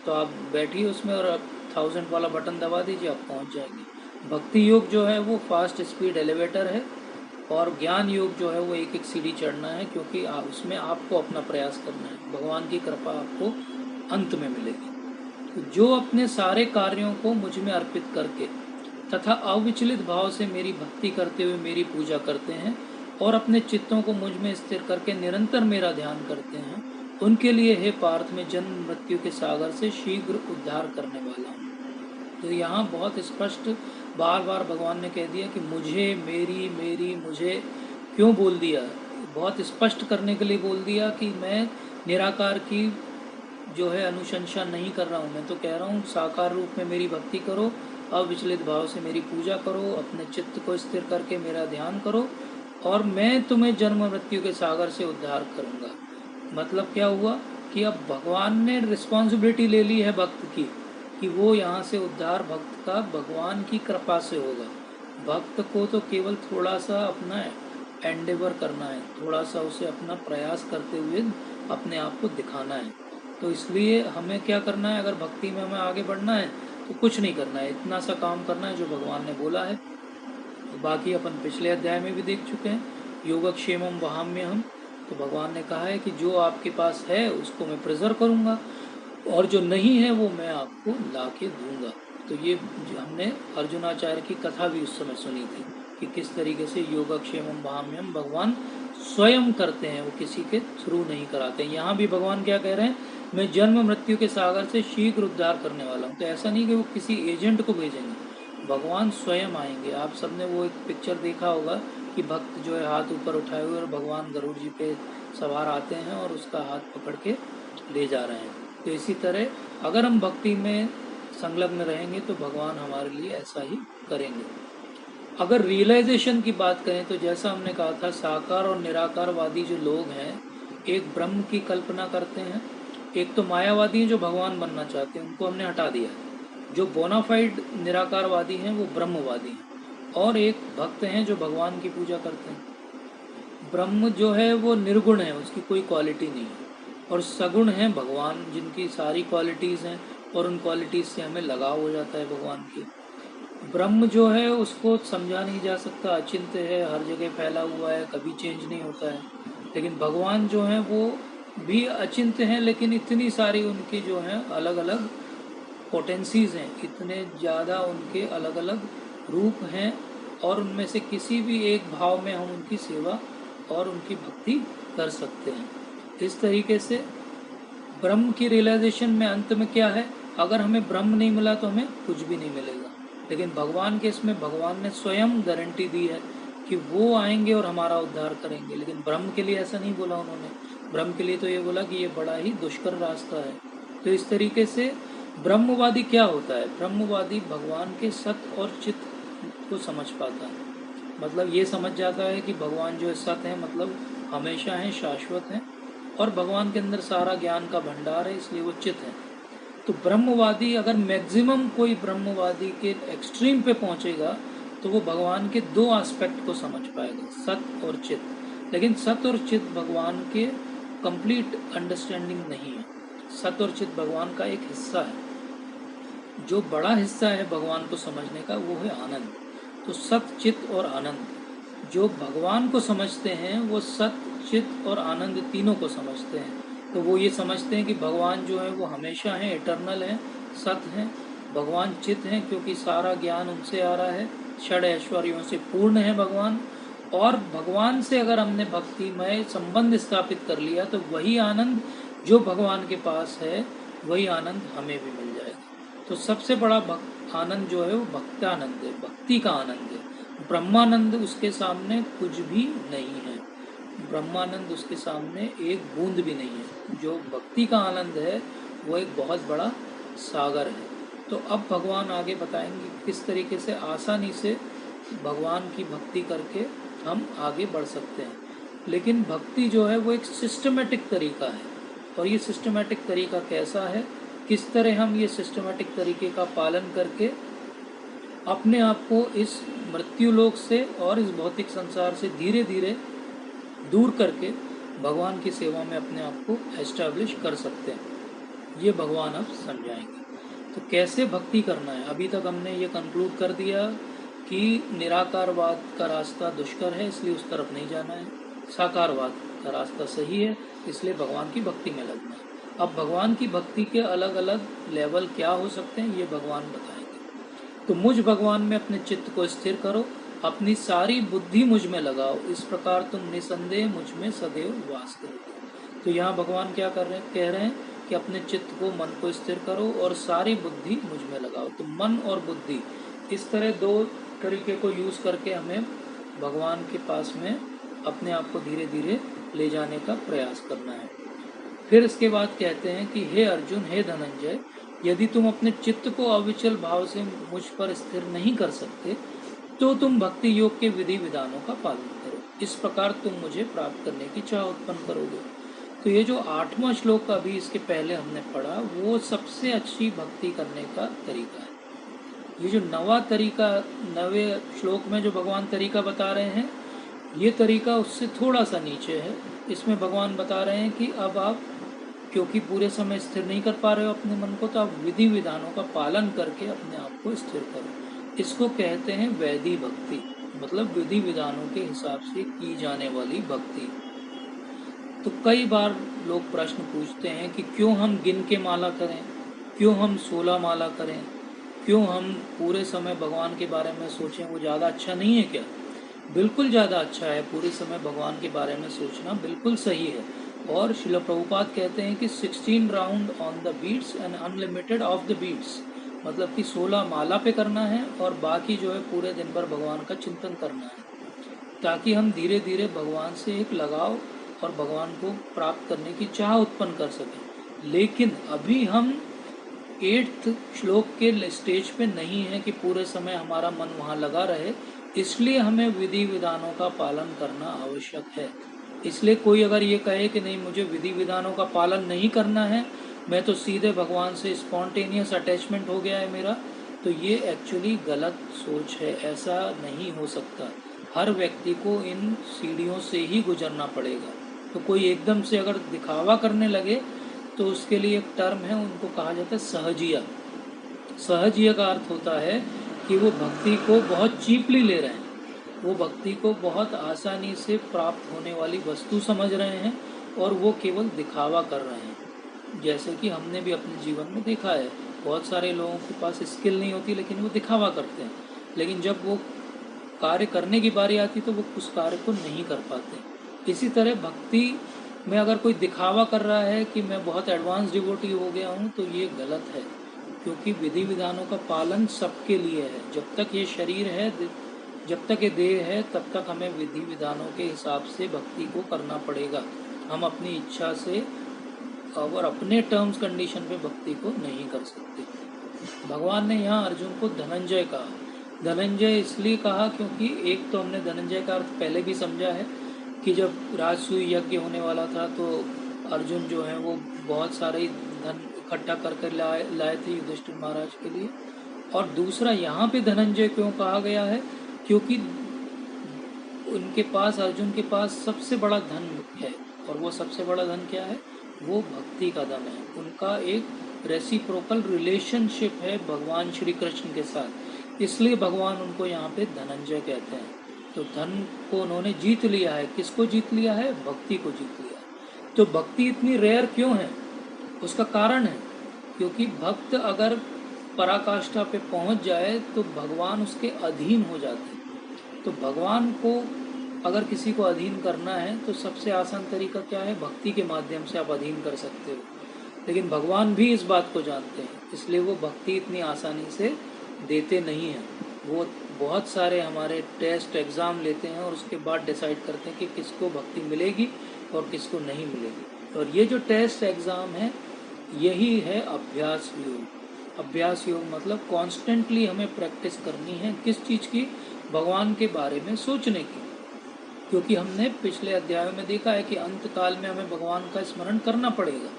तो आप बैठिए उसमें और 1000 वाला बटन दबा दीजिए, आप पहुंच जाएंगे। भक्ति योग जो है वो फास्ट स्पीड एलिवेटर है, और ज्ञान योग जो है वो एक एक सीढ़ी चढ़ना है, क्योंकि उसमें आपको अपना प्रयास करना है। भगवान की कृपा आपको अंत में मिलेगी। तो जो अपने सारे कार्यों को मुझ में अर्पित करके तथा अविचलित भाव से मेरी भक्ति करते हुए मेरी पूजा करते हैं और अपने चित्तों को मुझ में स्थिर करके निरंतर मेरा ध्यान करते हैं, उनके लिए हे पार्थ में जन्म मृत्यु के सागर से शीघ्र उद्धार करने वाला हूँ। तो यहाँ बहुत स्पष्ट बार बार भगवान ने कह दिया कि मुझे, मेरी, मेरी, मुझे क्यों बोल दिया, बहुत स्पष्ट करने के लिए बोल दिया कि मैं निराकार की जो है अनुशंसा नहीं कर रहा हूँ। मैं तो कह रहा हूँ साकार रूप में मेरी भक्ति करो, अविचलित भाव से मेरी पूजा करो, अपने चित्त को स्थिर करके मेरा ध्यान करो, और मैं तुम्हें जन्म मृत्यु के सागर से उद्धार करूँगा। मतलब क्या हुआ कि अब भगवान ने रिस्पॉन्सिबिलिटी ले ली है भक्त की, कि वो यहाँ से उद्धार भक्त का भगवान की कृपा से होगा। भक्त को तो केवल थोड़ा सा अपना एंडेवर करना है, थोड़ा सा उसे अपना प्रयास करते हुए अपने आप को दिखाना है। तो इसलिए हमें क्या करना है, अगर भक्ति में हमें आगे बढ़ना है तो कुछ नहीं करना है, इतना सा काम करना है जो भगवान ने बोला है। तो बाकी अपन पिछले अध्याय में भी देख चुके हैं, योगक्षेमम वहाम्यहम। तो भगवान ने कहा है कि जो आपके पास है उसको मैं प्रिजर्व करूँगा, और जो नहीं है वो मैं आपको ला के दूंगा। तो ये हमने अर्जुनाचार्य की कथा भी उस समय सुनी थी कि किस तरीके से योगक्षेमम वहाम्यहम भगवान स्वयं करते हैं, वो किसी के थ्रू नहीं कराते हैं। यहाँ भी भगवान क्या कह रहे हैं, मैं जन्म मृत्यु के सागर से शीघ्र उद्धार करने वाला हूँ। तो ऐसा नहीं कि वो किसी एजेंट को भेजेंगे, भगवान स्वयं आएंगे। आप सबने वो एक पिक्चर देखा होगा कि भक्त जो है हाथ ऊपर उठाए हुए और भगवान गरुड़ जी पे सवार आते हैं और उसका हाथ पकड़ के ले जा रहे हैं। तो इसी तरह अगर हम भक्ति में संलग्न रहेंगे तो भगवान हमारे लिए ऐसा ही करेंगे। अगर रियलाइजेशन की बात करें तो जैसा हमने कहा था, साकार और निराकारवादी जो लोग हैं, एक ब्रह्म की कल्पना करते हैं, एक तो मायावादी हैं जो भगवान बनना चाहते हैं, उनको हमने हटा दिया। जो बोनाफाइड निराकारवादी हैं वो ब्रह्मवादी हैं, और एक भक्त हैं जो भगवान की पूजा करते हैं। ब्रह्म जो है वो निर्गुण है, उसकी कोई क्वालिटी नहीं है, और सगुण है भगवान जिनकी सारी क्वालिटीज़ हैं, और उन क्वालिटीज़ से हमें लगाव हो जाता है भगवान की। ब्रह्म जो है उसको समझा नहीं जा सकता, अचिंत्य है, हर जगह फैला हुआ है, कभी चेंज नहीं होता है। लेकिन भगवान जो है वो भी अचिंत्य हैं, लेकिन इतनी सारी उनकी जो है अलग अलग पोटेंसीज हैं, इतने ज़्यादा उनके अलग अलग रूप हैं, और उनमें से किसी भी एक भाव में हम उनकी सेवा और उनकी भक्ति कर सकते हैं। इस तरीके से ब्रह्म की रियलाइजेशन में अंत में क्या है, अगर हमें ब्रह्म नहीं मिला तो हमें कुछ भी नहीं मिलेगा। लेकिन भगवान के इसमें भगवान ने स्वयं गारंटी दी है कि वो आएंगे और हमारा उद्धार करेंगे। लेकिन ब्रह्म के लिए ऐसा नहीं बोला उन्होंने। ब्रह्म के लिए तो ये बोला कि ये बड़ा ही दुष्कर रास्ता है। तो इस तरीके से ब्रह्मवादी क्या होता है, ब्रह्मवादी भगवान के सत्य और चित्त को समझ पाता है। मतलब ये समझ जाता है कि भगवान जो सत्य है, मतलब हमेशा हैं, शाश्वत हैं, और भगवान के अंदर सारा ज्ञान का भंडार है, इसलिए वो चित्त है। तो ब्रह्मवादी अगर मैक्सिमम कोई ब्रह्मवादी के एक्सट्रीम पे पहुंचेगा तो वो भगवान के दो एस्पेक्ट को समझ पाएगा, सत्य और चित्त। लेकिन सत्य और चित्त भगवान के कंप्लीट अंडरस्टैंडिंग नहीं है। सत्य और चित्त भगवान का एक हिस्सा है। जो बड़ा हिस्सा है भगवान को समझने का वो है आनंद। तो सत्य, चित्त और आनंद, जो भगवान को समझते हैं वो सत्य, चित्त और आनंद तीनों को समझते हैं। तो वो ये समझते हैं कि भगवान जो है वो हमेशा है, इटर्नल है, सत्य है। भगवान चित्त हैं क्योंकि सारा ज्ञान उनसे आ रहा है, षड ऐश्वर्यों से पूर्ण है भगवान। और भगवान से अगर हमने भक्तिमय संबंध स्थापित कर लिया तो वही आनंद जो भगवान के पास है वही आनंद हमें भी मिल जाएगा। तो सबसे बड़ा आनंद जो है वो भक्तानंद है, भक्ति का आनंद है। ब्रह्मानंद उसके सामने कुछ भी नहीं है। ब्रह्मानंद उसके सामने एक बूंद भी नहीं है। जो भक्ति का आनंद है वो एक बहुत बड़ा सागर है। तो अब भगवान आगे बताएंगे किस तरीके से आसानी से भगवान की भक्ति करके हम आगे बढ़ सकते हैं। लेकिन भक्ति जो है वो एक सिस्टमेटिक तरीका है। और ये सिस्टमेटिक तरीका कैसा है, किस तरह हम ये सिस्टमेटिक तरीके का पालन करके अपने आप को इस मृत्युलोक से और इस भौतिक संसार से धीरे धीरे दूर करके भगवान की सेवा में अपने आप को एस्टैब्लिश कर सकते हैं, ये भगवान अब समझाएंगे। तो कैसे भक्ति करना है, अभी तक हमने ये कंक्लूड कर दिया कि निराकारवाद का रास्ता दुष्कर है, इसलिए उस तरफ नहीं जाना है। साकारवाद का रास्ता सही है, इसलिए भगवान की भक्ति में लगना है। अब भगवान की भक्ति के अलग अलग लेवल क्या हो सकते हैं ये भगवान बताएंगे। तो मुझ भगवान में अपने चित्त को स्थिर करो, अपनी सारी बुद्धि मुझ में लगाओ, इस प्रकार तुम निसंदेह मुझ में सदैव वास करोगे। तो यहाँ भगवान क्या कर रहे हैं, कह रहे हैं कि अपने चित्त को, मन को स्थिर करो और सारी बुद्धि मुझ में लगाओ। तो मन और बुद्धि, इस तरह दो तरीके को यूज करके हमें भगवान के पास में अपने आप को धीरे धीरे ले जाने का प्रयास करना है। फिर इसके बाद कहते हैं कि हे अर्जुन, हे धनंजय, यदि तुम अपने चित्त को अविचल भाव से मुझ पर स्थिर नहीं कर सकते तो तुम भक्ति योग के विधि विधानों का पालन करो, इस प्रकार तुम मुझे प्राप्त करने की चाह उत्पन्न करोगे। तो ये जो 8वां श्लोक अभी इसके पहले हमने पढ़ा वो सबसे अच्छी भक्ति करने का तरीका है। ये जो 9वां तरीका, 9वें श्लोक में जो भगवान तरीका बता रहे हैं, ये तरीका उससे थोड़ा सा नीचे है। इसमें भगवान बता रहे हैं कि अब आप क्योंकि पूरे समय स्थिर नहीं कर पा रहे हो अपने मन को, तो आप विधि विधानों का पालन करके अपने आप को स्थिर करो। इसको कहते हैं वैधि भक्ति, मतलब विधि विधानों के हिसाब से की जाने वाली भक्ति। तो कई बार लोग प्रश्न पूछते हैं कि क्यों हम गिन के माला करें, क्यों हम 16 माला करें, क्यों हम पूरे समय भगवान के बारे में सोचें, वो ज़्यादा अच्छा नहीं है क्या? बिल्कुल ज़्यादा अच्छा है, पूरे समय भगवान के बारे में सोचना बिल्कुल सही है। और श्रील प्रभुपाद कहते हैं कि 16 round on the beats and unlimited of the beats, मतलब कि 16 माला पे करना है और बाकी जो है पूरे दिन भर भगवान का चिंतन करना है, ताकि हम धीरे धीरे भगवान से एक लगाव और भगवान को प्राप्त करने की चाह उत्पन्न कर सकें। लेकिन अभी हम 8th श्लोक के स्टेज पे नहीं है कि पूरे समय हमारा मन वहाँ लगा रहे, इसलिए हमें विधि विधानों का पालन करना आवश्यक है। इसलिए कोई अगर ये कहे कि नहीं मुझे विधि विधानों का पालन नहीं करना है, मैं तो सीधे भगवान से स्पॉन्टेनियस अटैचमेंट हो गया है मेरा, तो ये एक्चुअली गलत सोच है। ऐसा नहीं हो सकता। हर व्यक्ति को इन सीढ़ियों से ही गुजरना पड़ेगा। तो कोई एकदम से अगर दिखावा करने लगे तो उसके लिए एक टर्म है, उनको कहा जाता है सहजिया। सहजिया का अर्थ होता है कि वो भक्ति को बहुत चीपली ले रहे हैं, वो भक्ति को बहुत आसानी से प्राप्त होने वाली वस्तु समझ रहे हैं और वो केवल दिखावा कर रहे हैं। जैसे कि हमने भी अपने जीवन में देखा है, बहुत सारे लोगों के पास स्किल नहीं होती लेकिन वो दिखावा करते हैं। लेकिन जब वो कार्य करने की बारी आती तो वो उस कार्य को नहीं कर पाते। इसी तरह भक्ति में अगर कोई दिखावा कर रहा है कि मैं बहुत एडवांस डिवोटी हो गया हूँ, तो ये गलत है, क्योंकि विधि विधानों का पालन सबके लिए है। जब तक ये शरीर है, जब तक ये देह है, तब तक हमें विधि विधानों के हिसाब से भक्ति को करना पड़ेगा। हम अपनी इच्छा से और अपने टर्म्स कंडीशन पे भक्ति को नहीं कर सकते। भगवान ने यहाँ अर्जुन को धनंजय कहा। धनंजय इसलिए कहा क्योंकि एक तो हमने धनंजय का अर्थ पहले भी समझा है कि जब राजसूय यज्ञ होने वाला था तो अर्जुन जो है वो बहुत सारे धन इकट्ठा करके लाए थे युधिष्ठिर महाराज के लिए। और दूसरा यहाँ पे धनंजय क्यों कहा गया है, क्योंकि उनके पास, अर्जुन के पास सबसे बड़ा धन है। और वो सबसे बड़ा धन क्या है? वो भक्ति का धन है। उनका एक रेसिप्रोकल रिलेशनशिप है भगवान श्री कृष्ण के साथ, इसलिए भगवान उनको यहाँ पे धनंजय कहते हैं। तो धन को उन्होंने जीत लिया है। किसको जीत लिया है? भक्ति को जीत लिया है। तो भक्ति इतनी रेयर क्यों है? उसका कारण है क्योंकि भक्त अगर पराकाष्ठा पे पहुंच जाए तो भगवान उसके अधीन हो जाते हैं। तो भगवान को अगर किसी को अधीन करना है तो सबसे आसान तरीका क्या है? भक्ति के माध्यम से आप अधीन कर सकते हो। लेकिन भगवान भी इस बात को जानते हैं, इसलिए वो भक्ति इतनी आसानी से देते नहीं हैं। वो बहुत सारे हमारे टेस्ट एग्ज़ाम लेते हैं और उसके बाद डिसाइड करते हैं कि किसको भक्ति मिलेगी और किसको नहीं मिलेगी। और ये जो टेस्ट एग्ज़ाम है, यही है अभ्यास योग। अभ्यास योग मतलब कॉन्स्टेंटली हमें प्रैक्टिस करनी है। किस चीज़ की? भगवान के बारे में सोचने की। क्योंकि हमने पिछले अध्यायों में देखा है कि अंत काल में हमें भगवान का स्मरण करना पड़ेगा।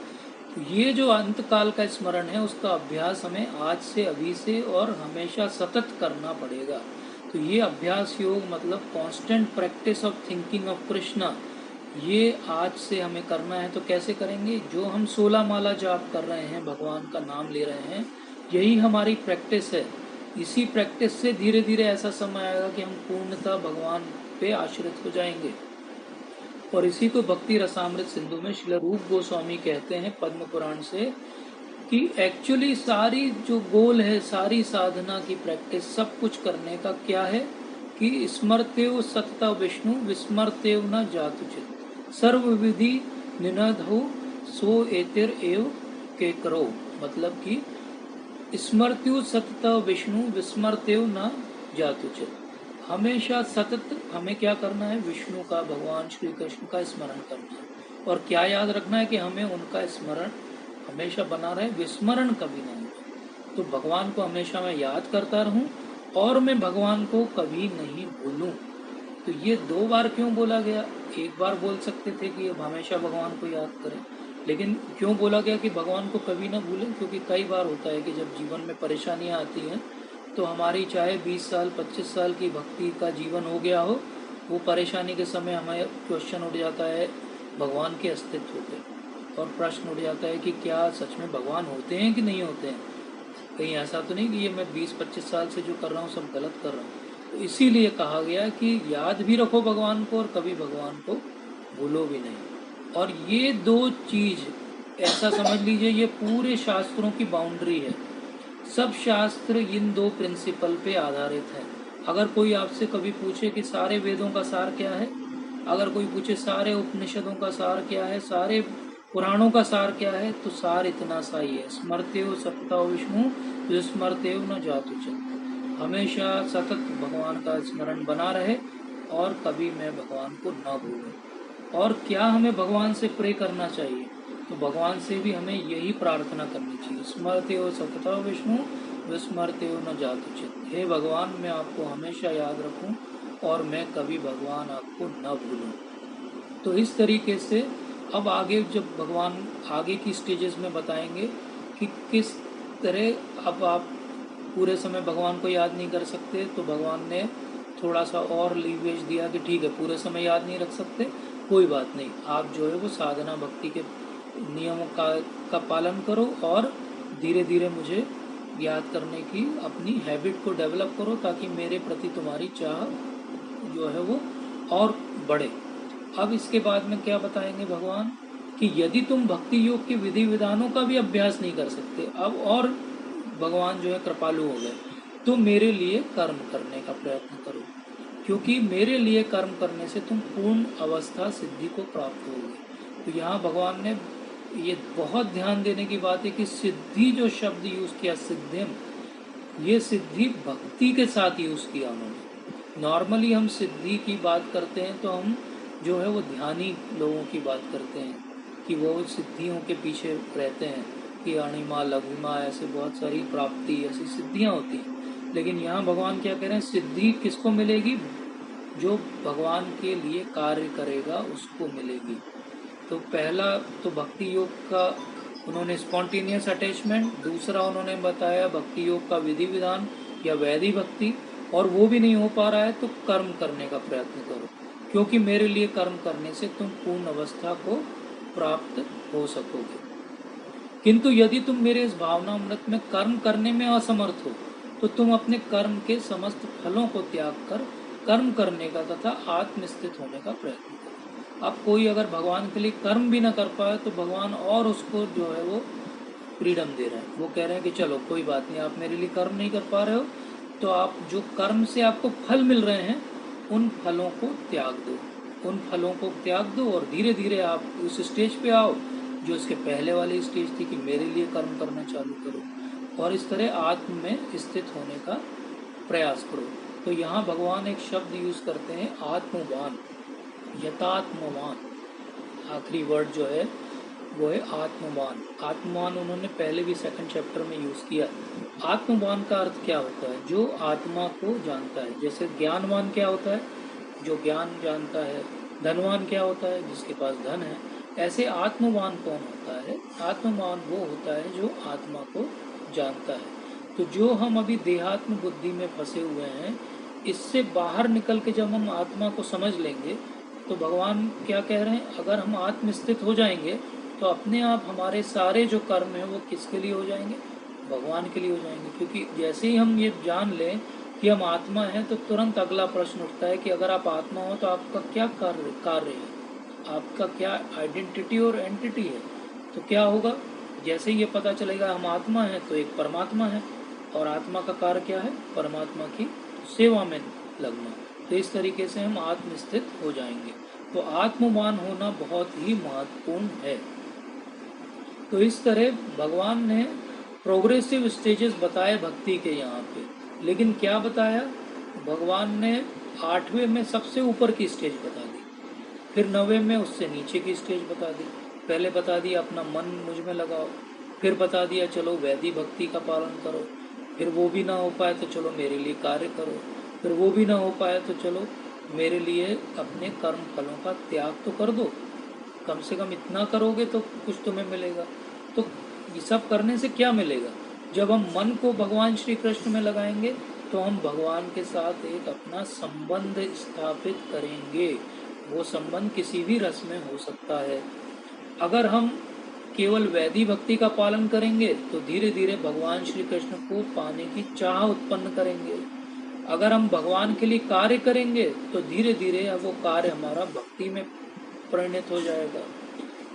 तो ये जो अंत काल का स्मरण है, उसका अभ्यास हमें आज से, अभी से और हमेशा सतत करना पड़ेगा। तो ये अभ्यास योग मतलब constant practice of thinking of Krishna, ये आज से हमें करना है। तो कैसे करेंगे? जो हम 16 माला जाप कर रहे हैं, भगवान का नाम ले रहे हैं, यही हमारी प्रैक्टिस है। इसी प्रैक्टिस से धीरे धीरे ऐसा समय आएगा कि हम पूर्णतः भगवान पे आश्रित हो जाएंगे। और इसी को भक्ति रसामृत सिंधु में श्रील रूप गोस्वामी कहते हैं पद्म पुराण से कि एक्चुअली सारी जो गोल है, सारी साधना की प्रैक्टिस, सब कुछ करने का क्या है कि स्मर्तेव सतता विष्णु विस्मर्तेव न जातुचित सर्व विधि निनधो सो एतिर एव के करो। मतलब कि स्मर्त्यो सतता विष्णु विस्मर्तेव न जातुचित, हमेशा सतत हमें क्या करना है? विष्णु का, भगवान श्री कृष्ण का स्मरण करना है। और क्या याद रखना है? कि हमें उनका स्मरण हमेशा बना रहे, विस्मरण कभी नहीं। तो भगवान को हमेशा मैं याद करता रहूं और मैं भगवान को कभी नहीं भूलूं। तो ये 2 बार क्यों बोला गया? एक बार बोल सकते थे कि अब हमेशा भगवान को याद करें, लेकिन क्यों बोला गया कि भगवान को कभी ना भूलें? क्योंकि कई बार होता है कि जब जीवन में परेशानियां आती हैं तो हमारी चाहे 20 साल 25 साल की भक्ति का जीवन हो गया हो, वो परेशानी के समय हमें क्वेश्चन उठ जाता है भगवान के अस्तित्व पे, और प्रश्न उठ जाता है कि क्या सच में भगवान होते हैं कि नहीं होते हैं? कहीं ऐसा तो नहीं कि ये मैं 20-25 साल से जो कर रहा हूँ सब गलत कर रहा हूँ। तो इसीलिए कहा गया कि याद भी रखो भगवान को और कभी भगवान को भूलो भी नहीं। और ये 2 चीज ऐसा समझ लीजिए, ये पूरे शास्त्रों की बाउंड्री है। सब शास्त्र इन 2 प्रिंसिपल पे आधारित है। अगर कोई आपसे कभी पूछे कि सारे वेदों का सार क्या है, अगर कोई पूछे सारे उपनिषदों का सार क्या है, सारे पुराणों का सार क्या है, तो सार इतना सा ही है, स्मर्तेव सतता विष्णु विस्मर्तेव न जातुचित, हमेशा सतत भगवान का स्मरण बना रहे और कभी मैं भगवान को न भूलूं। और क्या हमें भगवान से प्रे करना चाहिए? तो भगवान से भी हमें यही प्रार्थना करनी चाहिए, स्मर्तेव सतता विष्णु विस्मर्तेव न जातुचित। हे भगवान, मैं आपको हमेशा याद रखूं और मैं कभी भगवान आपको न भूलूं। तो इस तरीके से अब आगे जब भगवान आगे की स्टेजेस में बताएंगे कि किस तरह अब आप पूरे समय भगवान को याद नहीं कर सकते, तो भगवान ने थोड़ा सा और लीवरेज दिया कि ठीक है, पूरे समय याद नहीं रख सकते, कोई बात नहीं, आप जो है वो साधना भक्ति के नियमों का पालन करो और धीरे धीरे मुझे याद करने की अपनी हैबिट को डेवलप करो, ताकि मेरे प्रति तुम्हारी चाह जो है वो और बढ़े। अब इसके बाद में क्या बताएंगे भगवान कि यदि तुम भक्ति योग के विधि विधानों का भी अभ्यास नहीं कर सकते, अब और भगवान जो है कृपालु हो गए, तो मेरे लिए कर्म करने का प्रयत्न करो। क्योंकि मेरे लिए कर्म करने से तुम पूर्ण अवस्था सिद्धि को प्राप्त होगे। तो यहाँ भगवान ने ये बहुत ध्यान देने की बात है कि सिद्धि जो शब्द यूज किया, सिद्धिम, ये सिद्धि भक्ति के साथ यूज किया उन्होंने। नॉर्मली हम सिद्धि की बात करते हैं तो हम जो है वो ध्यानी लोगों की बात करते हैं कि वो सिद्धियों के पीछे रहते हैं कि अणिमा लघुमा ऐसे बहुत सारी प्राप्ति ऐसी सिद्धियां होती हैं। लेकिन यहाँ भगवान क्या कह रहे हैं, सिद्धि किसको मिलेगी? जो भगवान के लिए कार्य करेगा उसको मिलेगी। तो पहला तो भक्ति योग का उन्होंने स्पॉन्टेनियस अटैचमेंट, दूसरा उन्होंने बताया भक्ति योग का विधि विधान या वैधि भक्ति, और वो भी नहीं हो पा रहा है तो कर्म करने का प्रयत्न करो, क्योंकि मेरे लिए कर्म करने से तुम पूर्ण अवस्था को प्राप्त हो सकोगे। किंतु यदि तुम मेरे इस भावना अमृत में कर्म करने में असमर्थ हो तो तुम अपने कर्म के समस्त फलों को त्याग कर कर्म करने का तथा आत्मस्थित होने का प्रयत्न करो। अब कोई अगर भगवान के लिए कर्म भी ना कर पाए तो भगवान और उसको जो है वो फ्रीडम दे रहे हैं। वो कह रहे हैं कि चलो कोई बात नहीं, आप मेरे लिए कर्म नहीं कर पा रहे हो तो आप जो कर्म से आपको फल मिल रहे हैं उन फलों को त्याग दो, उन फलों को त्याग दो और धीरे धीरे आप उस स्टेज पे आओ जो इसके पहले वाली स्टेज थी कि मेरे लिए कर्म करना चालू करो, और इस तरह आत्म में स्थित होने का प्रयास करो। तो यहाँ भगवान एक शब्द यूज करते हैं आत्मवान, यथात्मवान। आखिरी वर्ड जो है वो है आत्मवान। आत्मवान उन्होंने पहले भी सेकंड चैप्टर में यूज किया। आत्मवान का अर्थ क्या होता है? जो आत्मा को जानता है। जैसे ज्ञानवान क्या होता है? जो ज्ञान जानता है। धनवान क्या होता है? जिसके पास धन है। ऐसे आत्मवान कौन होता है? आत्मवान वो होता है जो आत्मा को जानता है। तो जो हम अभी देहात्म बुद्धि में फंसे हुए हैं, इससे बाहर निकल के जब हम आत्मा को समझ लेंगे तो भगवान क्या कह रहे हैं, अगर हम आत्मस्थित हो जाएंगे तो अपने आप हमारे सारे जो कर्म हैं वो किसके लिए हो जाएंगे? भगवान के लिए हो जाएंगे। क्योंकि जैसे ही हम ये जान लें कि हम आत्मा हैं तो तुरंत अगला प्रश्न उठता है कि अगर आप आत्मा हो तो आपका क्या कार्य है, आपका क्या आइडेंटिटी और एंटिटी है। तो क्या होगा? जैसे ही ये पता चलेगा हम आत्मा हैं तो एक परमात्मा है, और आत्मा का कार्य क्या है? परमात्मा की सेवा में लगना। तो इस तरीके से हम आत्मस्थित हो जाएंगे। तो आत्मवान होना बहुत ही महत्वपूर्ण है। तो इस तरह भगवान ने प्रोग्रेसिव स्टेजेस बताए भक्ति के यहाँ पे, लेकिन क्या बताया? भगवान ने 8वें में सबसे ऊपर की स्टेज बता दी, फिर 9वें में उससे नीचे की स्टेज बता दी। पहले बता दिया अपना मन मुझ में लगाओ, फिर बता दिया चलो वैधि भक्ति का पालन करो, फिर वो भी ना हो पाए तो चलो मेरे लिए कार्य करो, फिर वो भी ना हो पाए तो चलो मेरे लिए अपने कर्म फलों का त्याग तो कर दो, कम से कम इतना करोगे तो कुछ तुम्हें मिलेगा। तो ये सब करने से क्या मिलेगा? जब हम मन को भगवान श्री कृष्ण में लगाएंगे तो हम भगवान के साथ एक अपना संबंध स्थापित करेंगे। वो संबंध किसी भी रस में हो सकता है। अगर हम केवल वैधि भक्ति का पालन करेंगे तो धीरे धीरे भगवान श्री कृष्ण को पाने की चाह उत्पन्न करेंगे। अगर हम भगवान के लिए कार्य करेंगे तो धीरे धीरे वो कार्य हमारा भक्ति में परिणत हो जाएगा।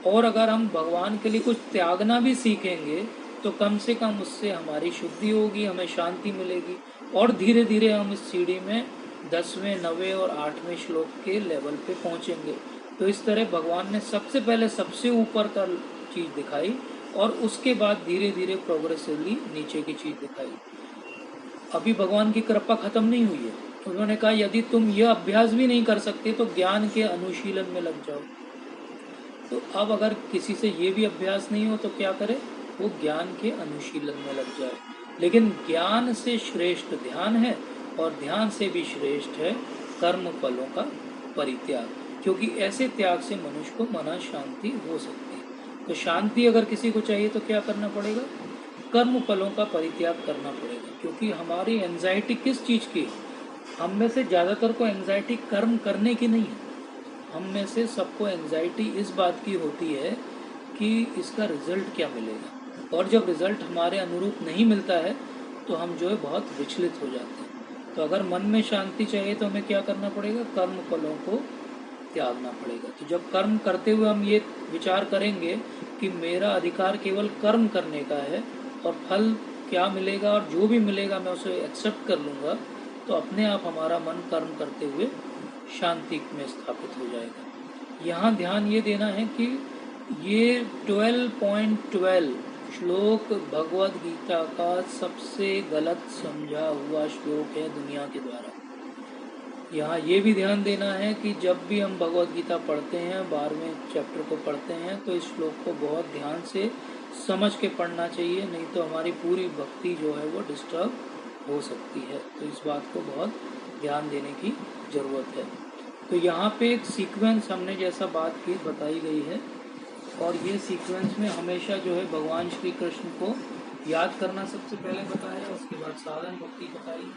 और अगर हम भगवान के लिए कुछ त्यागना भी सीखेंगे तो कम से कम उससे हमारी शुद्धि होगी, हमें शांति मिलेगी, और धीरे धीरे हम इस सीढ़ी में 10वें 9वें और 8वें श्लोक के लेवल पे पहुंचेंगे। तो इस तरह भगवान ने सबसे पहले सबसे ऊपर का चीज दिखाई और उसके बाद धीरे धीरे प्रोग्रेसिवली नीचे की चीज दिखाई। अभी भगवान की कृपा खत्म नहीं हुई है। उन्होंने कहा यदि तुम यह अभ्यास भी नहीं कर सकते तो ज्ञान के अनुशीलन में लग जाओ। तो अब अगर किसी से ये भी अभ्यास नहीं हो तो क्या करे? वो ज्ञान के अनुशीलन में लग जाए। लेकिन ज्ञान से श्रेष्ठ ध्यान है, और ध्यान से भी श्रेष्ठ है कर्म फलों का परित्याग, क्योंकि ऐसे त्याग से मनुष्य को मन शांति हो सकती है। तो शांति अगर किसी को चाहिए तो क्या करना पड़ेगा? कर्म फलों का परित्याग करना पड़ेगा। क्योंकि हमारी एंजाइटी किस चीज़ की है? हम में से ज़्यादातर को एंजाइटी कर्म करने की नहीं है। हम में से सबको एंजाइटी इस बात की होती है कि इसका रिजल्ट क्या मिलेगा, और जब रिजल्ट हमारे अनुरूप नहीं मिलता है तो हम जो है बहुत विचलित हो जाते हैं। तो अगर मन में शांति चाहिए तो हमें क्या करना पड़ेगा? कर्म फलों को त्यागना पड़ेगा। तो जब कर्म करते हुए हम ये विचार करेंगे कि मेरा अधिकार केवल कर्म करने का है और फल क्या मिलेगा और जो भी मिलेगा मैं उसे एक्सेप्ट कर लूँगा, तो अपने आप हमारा मन कर्म करते हुए शांति में स्थापित हो जाएगा। यहाँ ध्यान ये देना है कि ये 12.12 श्लोक भगवद गीता का सबसे गलत समझा हुआ श्लोक है दुनिया के द्वारा। यहाँ ये भी ध्यान देना है कि जब भी हम भगवद गीता पढ़ते हैं, 12वें चैप्टर को पढ़ते हैं, तो इस श्लोक को बहुत ध्यान से समझ के पढ़ना चाहिए, नहीं तो हमारी पूरी भक्ति जो है वो डिस्टर्ब हो सकती है। तो इस बात को बहुत ध्यान देने की ज़रूरत है। तो यहाँ पे एक सीक्वेंस हमने जैसा बात की बताई गई है, और ये सीक्वेंस में हमेशा जो है भगवान श्री कृष्ण को याद करना सबसे पहले बताया, उसके बाद साधन भक्ति बताई,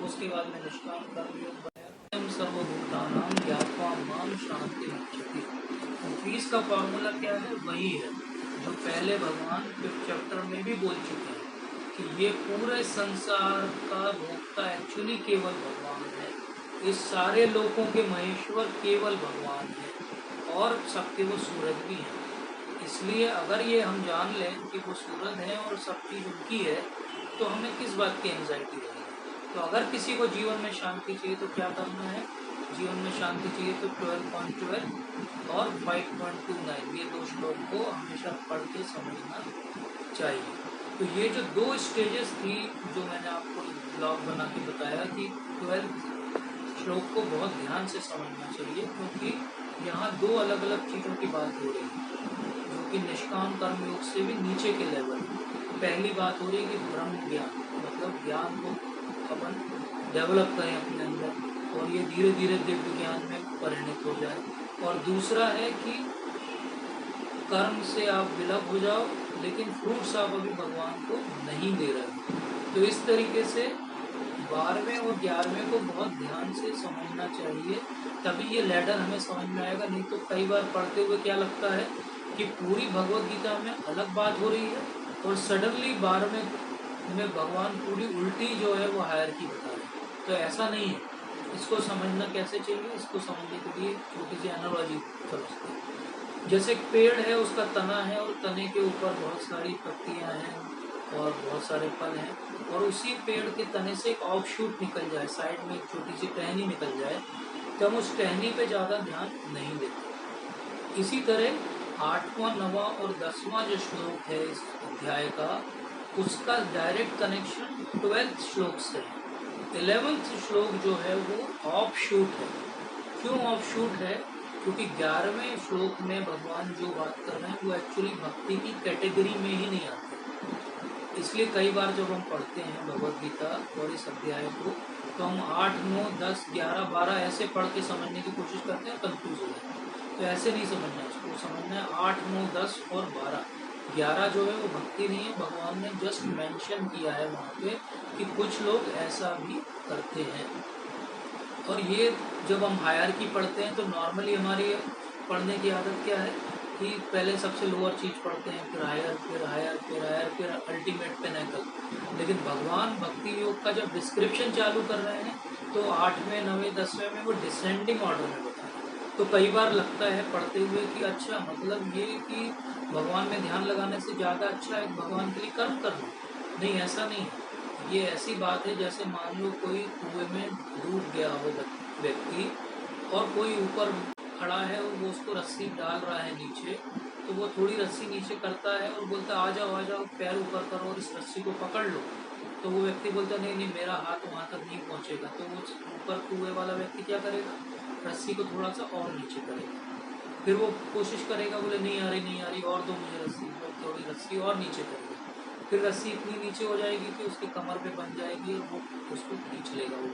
उसके बाद में निष्काम कर्म योग बताया, सर्वभूतानां ज्ञात्वा मां शांति मुच्यते। 20 का फॉर्मूला क्या है? वही है जो पहले भगवान 5th चैप्टर में भी बोल चुके हैं कि ये पूरे संसार का भोक्ता एक्चुअली केवल भगवान है, इस सारे लोगों के महेश्वर केवल भगवान है, और सबके वो सूरज भी हैं। इसलिए अगर ये हम जान लें कि वो सूरज है और सब चीज़ उनकी है, तो हमें किस बात की एंजाइटी रहेगी। तो अगर किसी को जीवन में शांति चाहिए तो क्या करना है? जीवन में शांति चाहिए तो 12.12 और 5.29 ये 2 श्लोक को हमेशा पढ़ के समझना चाहिए। तो ये जो 2 स्टेजेस थी जो मैंने आपको ब्लॉग बना के बताया कि 12 श्लोक को बहुत ध्यान से समझना चाहिए, क्योंकि यहाँ 2 अलग अलग चीज़ों की बात हो रही है जो कि निष्काम कर्म योग से भी नीचे के लेवल। पहली बात हो रही है कि ब्रह्म ज्ञान, मतलब ज्ञान को अपन डेवलप करें अपने अंदर और ये धीरे धीरे दिव्य ज्ञान में परिणत हो जाए। और दूसरा है कि कर्म से आप विलुप्त हो जाओ, लेकिन फ्रूट्स आप अभी भगवान को नहीं दे रहे। तो इस तरीके से 12वें और 11वें को बहुत ध्यान से समझना चाहिए, तभी ये लैडर हमें समझ में आएगा। नहीं तो कई बार पढ़ते हुए क्या लगता है कि पूरी भगवद गीता में अलग बात हो रही है और सडनली 12वें में भगवान पूरी उल्टी जो है वो हायरार्की बता रहे हैं। तो ऐसा नहीं है। इसको समझना कैसे चाहिए? इसको समझने के लिए छोटी सी एनालॉजी समझते हैं। जैसे एक पेड़ है, उसका तना है और तने के ऊपर बहुत सारी पत्तियां हैं और बहुत सारे फल हैं, और उसी पेड़ के तने से एक ऑफशूट निकल जाए, साइड में एक छोटी सी टहनी निकल जाए, तो हम उस टहनी पे ज़्यादा ध्यान नहीं देते। इसी तरह 8वां, 9वां और 10वां जो श्लोक है इस अध्याय का, उसका डायरेक्ट कनेक्शन 12th श्लोक से है। 11th श्लोक जो है वो ऑफ शूट है। क्यों ऑफ शूट है? क्योंकि 11वें श्लोक में भगवान जो बात कर रहे हैं वो एक्चुअली भक्ति की कैटेगरी में ही नहीं आते। इसलिए कई बार जब हम पढ़ते हैं भगवद गीता और इस अध्याय को, तो हम 8, 9, 10, 11, 12 ऐसे पढ़ के समझने की कोशिश करते हैं, कंफ्यूज हो जाते हैं। तो ऐसे नहीं समझना है, इसको समझना है 8, 9, 10 और 12। 11 जो है वो भक्ति नहीं है, भगवान ने जस्ट मेंशन किया है वहाँ पे कि कुछ लोग ऐसा भी करते हैं। और ये जब हम हायरार्की पढ़ते हैं तो नॉर्मली हमारी पढ़ने की आदत क्या है कि पहले सबसे लोअर चीज़ पढ़ते हैं, फिर हायर, फिर हायर, फिर हायर, फिर अल्टीमेट पिनैकल। लेकिन भगवान भक्ति योग का जब डिस्क्रिप्शन चालू कर रहे हैं तो 8वें, 9वें, 10वें में वो डिसेंडिंग ऑर्डर में बताए। तो कई बार लगता है पढ़ते हुए कि अच्छा, मतलब ये कि भगवान में ध्यान लगाने से ज़्यादा अच्छा है भगवान के लिए कर्म करना। नहीं, ऐसा नहीं है। ये ऐसी बात है जैसे मान लो कोई कुएं में डूब गया हो व्यक्ति, और कोई ऊपर खड़ा है और वो उसको रस्सी डाल रहा है नीचे, तो वो थोड़ी रस्सी नीचे करता है और बोलता आ जाओ, पैर ऊपर करो और इस रस्सी को पकड़ लो। तो वो व्यक्ति बोलता नहीं नहीं, मेरा हाथ वहाँ तक नहीं पहुँचेगा। तो वो ऊपर कुएं वाला व्यक्ति क्या करेगा? रस्सी को थोड़ा सा और नीचे करेगा। फिर वो कोशिश करेगा, बोले नहीं आ रही, और दो मुझे रस्सी, थोड़ी रस्सी और नीचे करेगा। फिर रस्सी इतनी नीचे हो जाएगी कि उसकी कमर पे बन जाएगी और वो उसको खींच लेगा वो।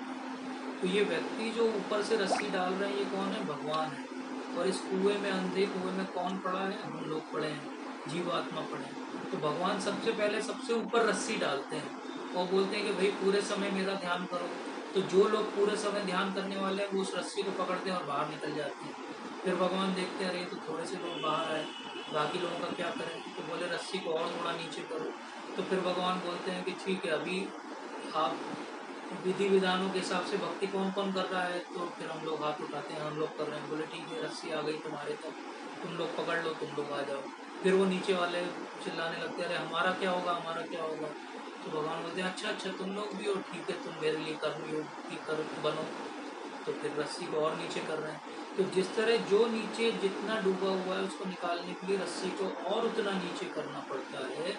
तो ये व्यक्ति जो ऊपर से रस्सी डाल रहे हैं, ये कौन है? भगवान है। और इस कुएं में, अंधे कुएं में कौन पड़ा है? हम लोग पड़े हैं, जीवात्मा पड़े हैं। तो भगवान सबसे पहले सबसे ऊपर रस्सी डालते हैं और बोलते हैं कि भाई पूरे समय मेरा ध्यान करो। तो जो लोग पूरे समय ध्यान करने वाले हैं वो उस रस्सी को पकड़ते हैं और बाहर निकल जाते हैं। फिर भगवान देखते हैं, अरे तो थोड़े से लोग बाहर आए, बाकी लोगों का क्या करें? तो बोले रस्सी को और थोड़ा नीचे करो। तो फिर भगवान बोलते हैं कि ठीक है, अभी आप विधि विधानों के हिसाब से भक्ति कौन कौन कर रहा है? तो फिर हम लोग हाथ उठाते हैं, हम लोग कर रहे हैं। बोले ठीक है, रस्सी आ गई तुम्हारे तक, तुम लोग पकड़ लो, तुम लोग आ जाओ। फिर वो नीचे वाले चिल्लाने लगते हैं, अरे हमारा क्या होगा, हमारा क्या होगा? तो भगवान बोलते हैं अच्छा अच्छा तुम लोग भी हो, ठीक है तुम मेरे लिए कर्म योग की कर बनो। तो फिर रस्सी को और नीचे कर रहे हैं। तो जिस तरह जो नीचे जितना डूबा हुआ है उसको निकालने के लिए रस्सी को और उतना नीचे करना पड़ता है,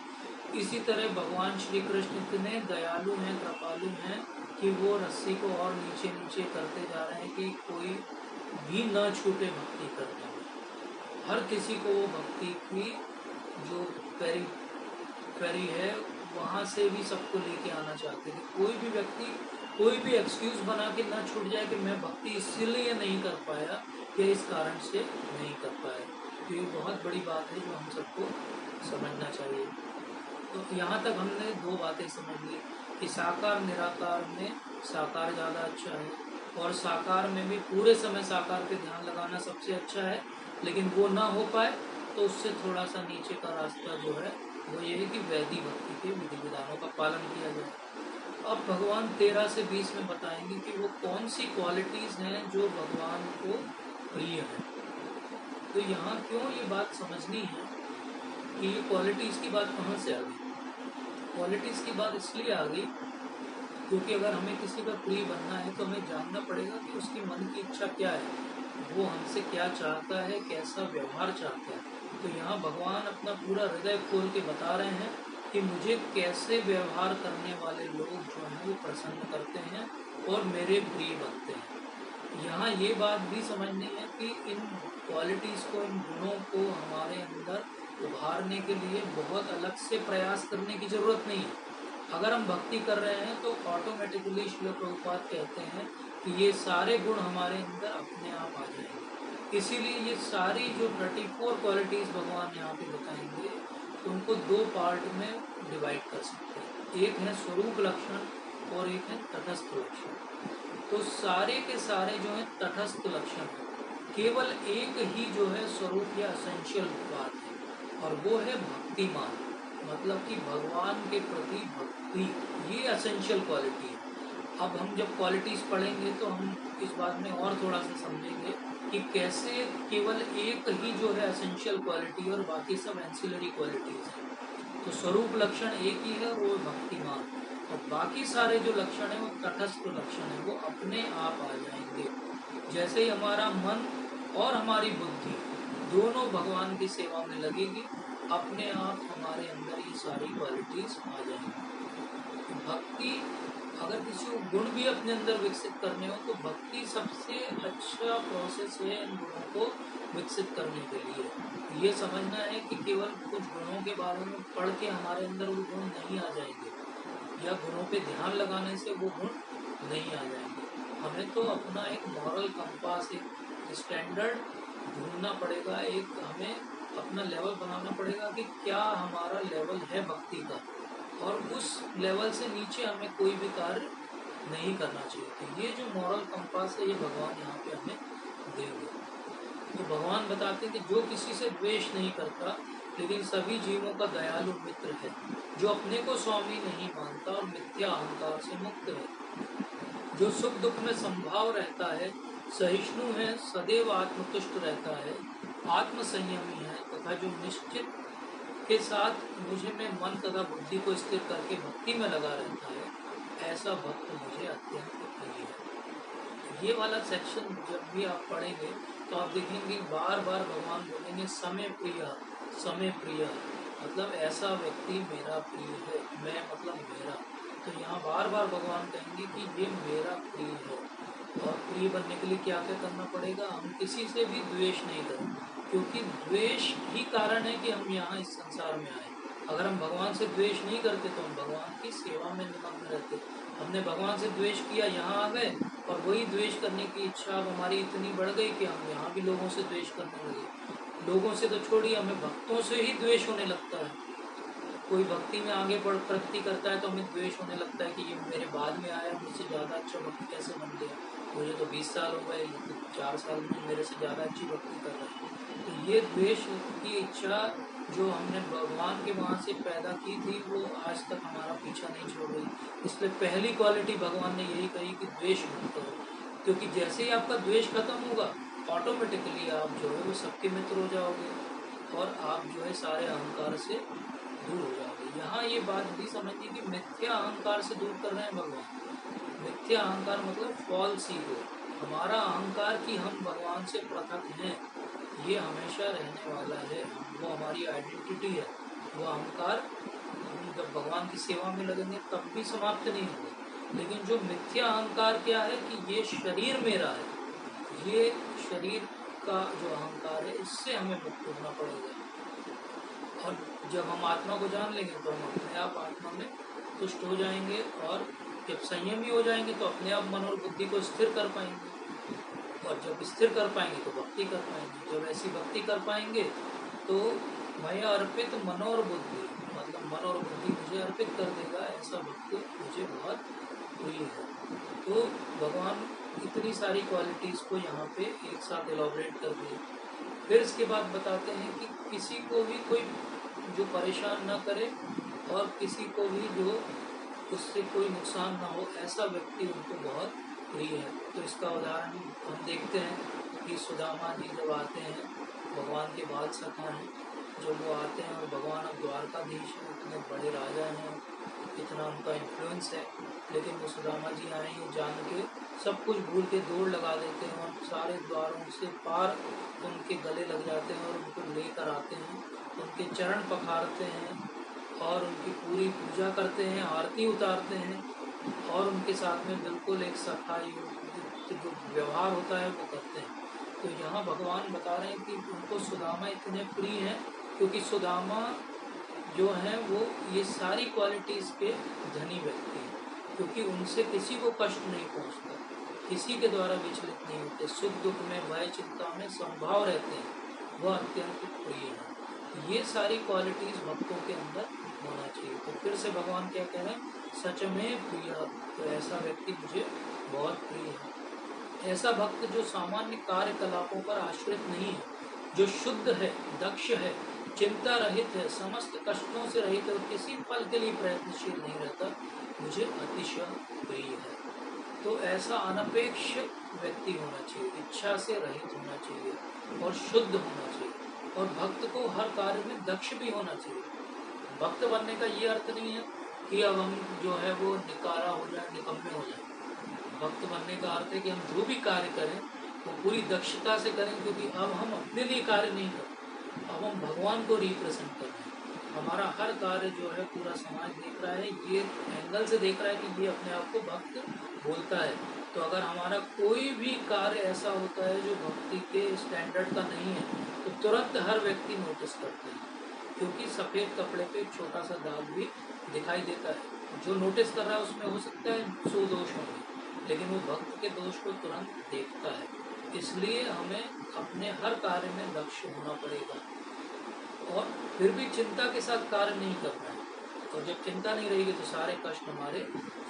इसी तरह भगवान श्री कृष्ण इतने दयालु हैं, कृपालु हैं कि वो रस्सी को और नीचे नीचे करते जा रहे हैं कि कोई भी न छूटे भक्ति करने में। हर किसी को वो भक्ति की जो पेरी पेरी है वहाँ से भी सबको लेके आना चाहते हैं। कोई भी व्यक्ति कोई भी एक्सक्यूज बना के ना छूट जाए कि मैं भक्ति इसीलिए नहीं कर पाया या इस कारण से नहीं कर पाया। तो ये बहुत बड़ी बात है जो हम सबको समझना चाहिए। तो यहाँ तक हमने दो बातें समझ ली कि साकार निराकार में साकार ज़्यादा अच्छा है, और साकार में भी पूरे समय साकार पे ध्यान लगाना सबसे अच्छा है, लेकिन वो ना हो पाए तो उससे थोड़ा सा नीचे का रास्ता जो है वो ये है कि वैदिक भक्ति के विधि विधानों का पालन किया जाए। अब भगवान 13 से 20 में बताएंगे कि वो कौन सी क्वालिटीज़ हैं जो भगवान को प्रिय है। तो यहाँ क्यों ये बात समझनी है कि ये क्वालिटीज़ की बात कहाँ से आ गई। क्वालिटीज़ की बात इसलिए आ गई क्योंकि अगर हमें किसी का प्रिय बनना है तो हमें जानना पड़ेगा कि उसकी मन की इच्छा क्या है, वो हमसे क्या चाहता है, कैसा व्यवहार चाहता है। तो यहाँ भगवान अपना पूरा हृदय खोल के बता रहे हैं कि मुझे कैसे व्यवहार करने वाले लोग जो हैं वो प्रसन्न करते हैं और मेरे प्रिय बनते हैं। यहाँ ये बात भी समझनी है कि इन क्वालिटीज़ को, इन गुणों को हमारे अंदर उभारने के लिए बहुत अलग से प्रयास करने की ज़रूरत नहीं है। अगर हम भक्ति कर रहे हैं तो ऑटोमेटिकली श्रील प्रभुपाद कहते हैं कि ये सारे गुण हमारे अंदर अपने आप आ जाएंगे। इसीलिए ये सारी जो 34 क्वालिटीज़ भगवान यहाँ पे बताएंगे उनको दो पार्ट में डिवाइड कर सकते हैं। एक है स्वरूप लक्षण और एक है तटस्थ लक्षण। तो सारे के सारे जो है तटस्थ लक्षण है, केवल एक ही जो है स्वरूप या असेंशियल बात है, और वो है भक्तिमान, मतलब कि भगवान के प्रति भक्ति, ये असेंशियल क्वालिटी है। अब हम जब क्वालिटीज़ पढ़ेंगे तो हम इस बात में और थोड़ा सा समझेंगे कि कैसे केवल एक ही जो है असेंशियल क्वालिटी और बाकी सब एंसिलरी क्वालिटीज़ हैं। तो स्वरूप लक्षण एक ही है, वो भक्तिमान, और बाकी सारे जो लक्षण हैं वो तटस्थ लक्षण है, वो अपने आप आ जाएंगे। जैसे ही हमारा मन और हमारी बुद्धि दोनों भगवान की सेवा में लगेगी, अपने आप हमारे अंदर ये सारी क्वालिटीज़ आ जाएंगी। भक्ति अगर किसी को गुण भी अपने अंदर विकसित करने हो तो भक्ति सबसे अच्छा प्रोसेस है इन गुणों को विकसित करने के लिए। ये समझना है कि केवल कुछ गुणों के बारे में पढ़ के हमारे अंदर वो गुण नहीं आ जाएंगे, या गुणों पे ध्यान लगाने से वो गुण नहीं आ जाएंगे। हमें तो अपना एक मॉरल कंपास, एक स्टैंडर्ड ढूंढना पड़ेगा, एक हमें अपना लेवल बनाना पड़ेगा कि क्या हमारा लेवल है भक्ति का, और उस लेवल से नीचे हमें कोई भी कार्य नहीं करना चाहिए। तो ये जो मॉरल कंपास है ये भगवान यहाँ पे हमें देंगे। तो भगवान बताते हैं कि जो किसी से द्वेष नहीं करता लेकिन सभी जीवों का दयालु मित्र है, जो अपने को स्वामी नहीं मानता और मिथ्या अहंकार से मुक्त है, जो सुख दुख में संभाव रहता है, सहिष्णु है, सदैव आत्मतुष्ट रहता है, आत्म संयमी है, तथा जो निश्चित के साथ मुझे में मन तथा बुद्धि को स्थिर करके भक्ति में लगा रहता है, ऐसा भक्त मुझे अत्यंत प्रिय है। ये वाला सेक्शन जब भी आप पढ़ेंगे तो आप देखेंगे बार बार भगवान बोलेंगे समय प्रिय, समय प्रिय, मतलब ऐसा व्यक्ति मेरा प्रिय है, मैं मतलब मेरा। तो यहाँ बार बार भगवान कहेंगे कि ये मेरा प्रिय है। और प्रिय बनने के लिए क्या क्या करना पड़ेगा, हम किसी से भी द्वेष नहीं करें, क्योंकि द्वेष ही कारण है कि हम यहाँ इस संसार में आए। अगर हम भगवान से द्वेष नहीं करते तो हम भगवान की सेवा में निमग्न रहते। हमने भगवान से द्वेष किया, यहाँ आ गए, और वही द्वेष करने की इच्छा अब हमारी इतनी बढ़ गई कि हम यहाँ भी लोगों से द्वेष करने लगे। लोगों से तो छोड़िए, हमें भक्तों से ही द्वेष होने लगता है। कोई भक्ति में आगे बढ़ प्रगति करता है तो हमें द्वेष होने लगता है कि ये मेरे बाद में आया, मुझसे ज़्यादा अच्छा भक्ति कैसे बन गया, मुझे तो 20 साल हो गए, ये तो 4 साल में मेरे से ज़्यादा अच्छी भक्ति कर रहा है। तो ये द्वेष की इच्छा जो हमने भगवान के वहाँ से पैदा की थी वो आज तक हमारा पीछा नहीं छोड़ रही। इसलिए पहली क्वालिटी भगवान ने यही कही कि द्वेष मत करो, क्योंकि जैसे ही आपका द्वेष खत्म होगा ऑटोमेटिकली आप जो है वो सबके मित्र हो जाओगे और आप जो है सारे अहंकार से दूर हो जाओगे। यहाँ ये बात भी समझिए कि मिथ्या अहंकार से दूर कर रहे हैं भगवान। मिथ्या अहंकार मतलब फॉल्स ईगो। हमारा अहंकार कि हम भगवान से पृथक हैं, ये हमेशा रहने वाला है, वो हमारी आइडेंटिटी है। वो अहंकार हम जब भगवान की सेवा में लगेंगे तब भी समाप्त नहीं होगा। लेकिन जो मिथ्या अहंकार क्या है कि ये शरीर मेरा है, ये शरीर का जो अहंकार है, इससे हमें मुक्त होना पड़ेगा। और जब हम आत्मा को जान लेंगे तो हम अपने आप आत्मा में तुष्ट हो जाएंगे, और जब संयमी हो जाएंगे तो अपने आप मन और बुद्धि को स्थिर कर पाएंगे, और जब स्थिर कर पाएंगे तो भक्ति कर पाएंगे। जब ऐसी भक्ति कर पाएंगे तो मैं अर्पित मन और बुद्धि, मतलब मन और बुद्धि मुझे अर्पित कर देगा, ऐसा भक्त मुझे बहुत प्रिय है। तो भगवान इतनी सारी क्वालिटीज़ को यहाँ पे एक साथ एलॉबरेट कर दिए। फिर इसके बाद बताते हैं कि किसी को भी कोई जो परेशान ना करे और किसी को भी जो उससे कोई नुकसान ना हो, ऐसा व्यक्ति उनको बहुत प्रिय है। तो इसका उदाहरण हम देखते हैं कि सुदामा जी जब आते हैं, भगवान के बाल सखा हैं, जब वो आते हैं और भगवान अब द्वारकाधीश हैं, इतने बड़े राजा हैं, इतना उनका इन्फ्लुएंस है, लेकिन वो सुदामा जी आए हैं जान के सब कुछ भूल के दौड़ लगा देते हैं और सारे द्वारों से पार उनके गले लग जाते हैं और उनको लेकर आते हैं, उनके चरण पखारते हैं और उनकी पूरी पूजा करते हैं, आरती उतारते हैं, और उनके साथ में बिल्कुल एक सफाई जो व्यवहार होता है वो करते हैं। तो यहाँ भगवान बता रहे हैं कि उनको सुदामा इतने प्रिय हैं क्योंकि सुदामा जो हैं वो ये सारी क्वालिटीज़ के धनी व्यक्ति हैं, क्योंकि उनसे किसी को कष्ट नहीं पहुँचता, किसी के द्वारा विचलित नहीं होते, सुख दुख में भय चिंता में समभाव रहते हैं, वह अत्यंत प्रिय है। ये सारी क्वालिटीज़ भक्तों के अंदर होना चाहिए। तो फिर से भगवान क्या कह रहे हैं, सच में प्रिय, तो ऐसा व्यक्ति मुझे बहुत प्रिय है। ऐसा भक्त जो सामान्य कार्यकलापों पर आश्रित नहीं है, जो शुद्ध है, दक्ष है, चिंता रहित है, समस्त कष्टों से रहित है और किसी फल के लिए प्रयत्नशील नहीं रहता, मुझे अतिशय प्रिय है। तो ऐसा अनपेक्ष व्यक्ति होना चाहिए, इच्छा से रहित होना चाहिए और शुद्ध होना चाहिए, और भक्त को हर कार्य में दक्ष भी होना चाहिए। भक्त बनने का ये अर्थ नहीं है कि अब हम जो है वो निकारा हो जाए, निकम्मे हो जाए। भक्त बनने का अर्थ है कि हम जो भी कार्य करें वो पूरी दक्षता से करें, क्योंकि अब हम अपने लिए कार्य नहीं करते, अब हम भगवान को रिप्रेजेंट कर रहे हैं। हमारा हर कार्य जो है पूरा समाज देख रहा है, ये एंगल से देख रहा है कि ये अपने आप को भक्त बोलता है। तो अगर हमारा कोई भी कार्य ऐसा होता है जो भक्ति के स्टैंडर्ड का नहीं है तो तुरंत हर व्यक्ति नोटिस करते हैं, क्योंकि सफ़ेद कपड़े पे एक छोटा सा दाग भी दिखाई देता है। जो नोटिस कर रहा है उसमें हो सकता है 100 दोष होंगे, लेकिन वो भक्त के दोष को तुरंत देखता है। इसलिए हमें अपने हर कार्य में दक्ष होना पड़ेगा, और फिर भी चिंता के साथ कार्य नहीं करना है। और जब चिंता नहीं रहेगी तो सारे कष्ट हमारे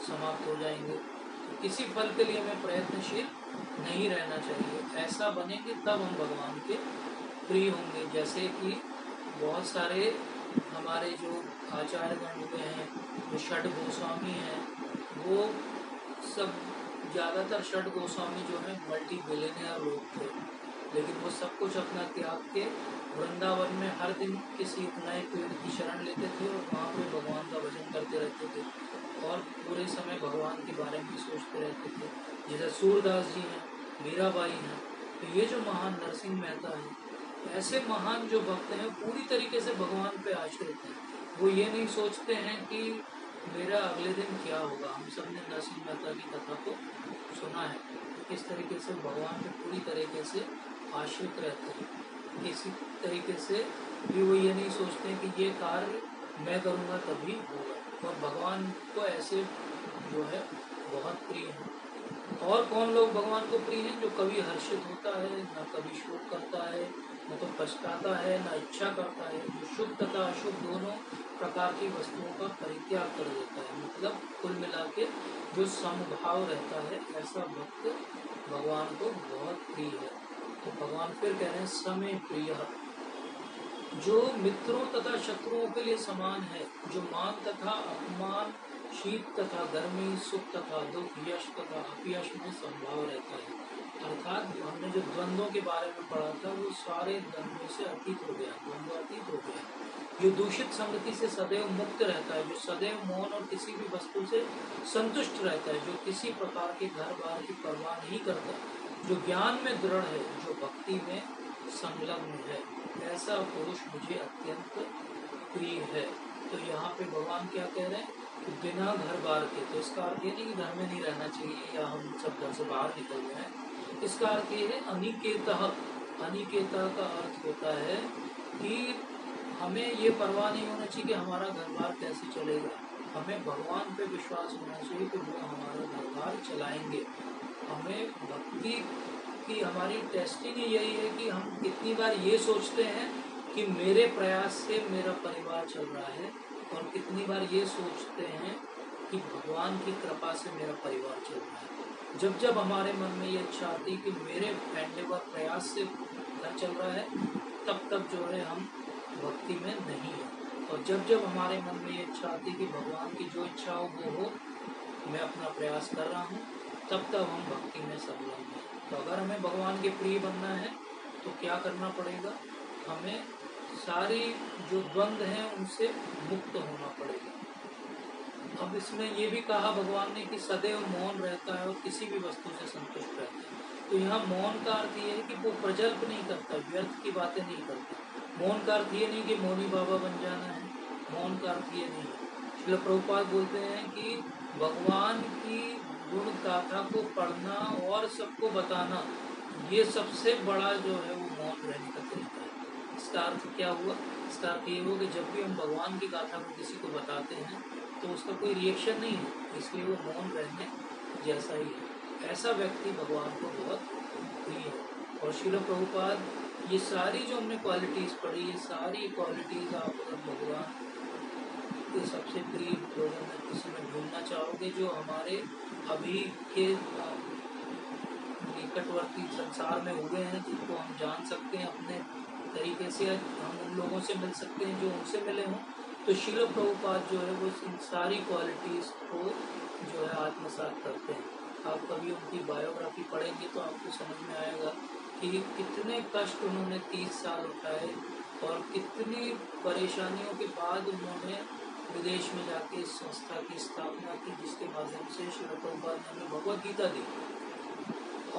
समाप्त हो जाएंगे। तो किसी फल के लिए हमें प्रयत्नशील नहीं रहना चाहिए। ऐसा बनेंगे तब हम भगवान के प्रिय होंगे। जैसे कि बहुत सारे हमारे जो आचार्यगण हुए हैं, जो षड गोस्वामी हैं, वो सब ज़्यादातर षड गोस्वामी जो है मल्टी बिलियनियर लोग थे, लेकिन वो सब कुछ अपना त्याग के वृंदावन में हर दिन किसी नए पेड़ की शरण लेते थे और वहाँ पे भगवान का भजन करते रहते थे और पूरे समय भगवान के बारे में सोचते रहते थे। जैसे सूरदास जी हैं, मीराबाई हैं, तो ये जो महान नरसिंह मेहता हैं, ऐसे महान जो भक्त हैं पूरी तरीके से भगवान पे आश्रित हैं। वो ये नहीं सोचते हैं कि मेरा अगले दिन क्या होगा। हम सब ने नरसिंह मेहता की कथा को सुना है, किस तरीके से भगवान पे पूरी तरीके से आश्रित रहते हैं। इसी तरीके से भी वो ये नहीं सोचते हैं कि ये कार्य मैं करूँगा तभी होगा, और भगवान को ऐसे जो है बहुत प्रिय हैं। और कौन लोग भगवान को प्रिय हैं? जो कभी हर्षित होता है, न कभी शोक करता है, न तो पछताता है, न इच्छा करता है, जो शुभ तथा अशुभ दोनों प्रकार की वस्तुओं का परित्याग कर देता है। मतलब कुल मिला के जो समभाव रहता है, ऐसा भक्त भगवान को बहुत प्रिय है। तो भगवान फिर कह रहे हैं समय प्रिय, जो मित्रों तथा शत्रुओं के लिए समान है, जो मान तथा अपमान शीत तथा गर्मी, सुख तथा दुख, यश तथा अपयश में संभाव रहता है। अर्थात हमने जो द्वंद्वों के बारे में पढ़ा था वो सारे द्वंद्वों से अतीत हो गया, द्वंद्वातीत हो गया। जो दूषित संगति से सदैव मुक्त रहता है, जो सदैव मौन और किसी भी वस्तु से संतुष्ट रहता है, जो किसी प्रकार के घर बार की परवाह नहीं करता, जो ज्ञान में दृढ़ है, जो भक्ति में संलग्न है, ऐसा पुरुष मुझे अत्यंत प्रिय है। तो यहाँ पे भगवान क्या कह रहे हैं कि बिना घर बार के, तो इसका अर्थ ये नहीं कि घर में नहीं रहना चाहिए या हम सब घर से बाहर निकल रहे हैं। इसका अर्थ ये है अनिकेतः। अनिकेतः का अर्थ होता है कि हमें ये परवाह नहीं होना चाहिए कि हमारा घर बार कैसे चलेगा। हमें भगवान पे विश्वास होना चाहिए कि वो हमारा घर बार चलाएंगे। हमें भक्ति की हमारी टेस्टिंग यही है कि हम कितनी बार ये सोचते हैं कि मेरे प्रयास से मेरा परिवार चल रहा है, और कितनी बार ये सोचते हैं कि भगवान की कृपा से मेरा परिवार चल रहा है। जब जब हमारे मन में ये इच्छा आती है कि मेरे एंडेवर प्रयास से घर चल रहा है, तब तब जो है हम भक्ति में नहीं है। और जब जब हमारे मन में ये इच्छा आती है कि भगवान की जो इच्छा हो वो हो, मैं अपना प्रयास कर रहा हूँ, तब तब हम भक्ति में संलग्न हैं। तो अगर हमें भगवान के प्रिय बनना है तो क्या करना पड़ेगा? हमें सारी जो द्वंद्व हैं उनसे मुक्त होना पड़ेगा। अब इसमें ये भी कहा भगवान ने कि सदैव मौन रहता है और किसी भी वस्तु से संतुष्ट रहता है। तो यहाँ मौन का अर्थ ये है कि वो प्रजल्प नहीं करता, व्यर्थ की बातें नहीं करता। मौन का अर्थ ये नहीं कि मौनी बाबा बन जाना है, मौन का अर्थ ये नहीं है। श्रील प्रभुपाद बोलते हैं कि भगवान की गुण गाथा को पढ़ना और सबको बताना, ये सबसे बड़ा जो है वो मौन रहने का तरीका है। इसका अर्थ क्या हुआ? इसका अर्थ ये हुआ कि जब भी हम भगवान की गाथा को किसी को बताते हैं तो उसका कोई रिएक्शन नहीं है, इसलिए वो मौन रहने जैसा ही है। ऐसा व्यक्ति भगवान को बहुत प्रिय है। और श्रील प्रभुपाद ये सारी जो हमने क्वालिटीज़ पढ़ी, ये सारी क्वालिटीज़ आप अगर भगवान के सबसे प्रिय लोगों में किसी में ढूंढना चाहोगे जो हमारे अभी के निकटवर्ती संसार में हुए हैं, जिनको हम जान सकते हैं अपने तरीके से, हम उन लोगों से मिल सकते हैं जो उनसे मिले हों, तो श्रील प्रभुपाद जो है वो इन सारी क्वालिटीज़ को जो है आत्मसात करते हैं। आप कभी उनकी बायोग्राफी पढ़ेंगे तो आपको समझ में आएगा कि कितने कष्ट उन्होंने 30 साल उठाए और कितनी परेशानियों के बाद उन्होंने विदेश में जाके इस संस्था की स्थापना की, जिसके माध्यम से श्रील प्रभुपाद ने हमें भगवद गीता दी।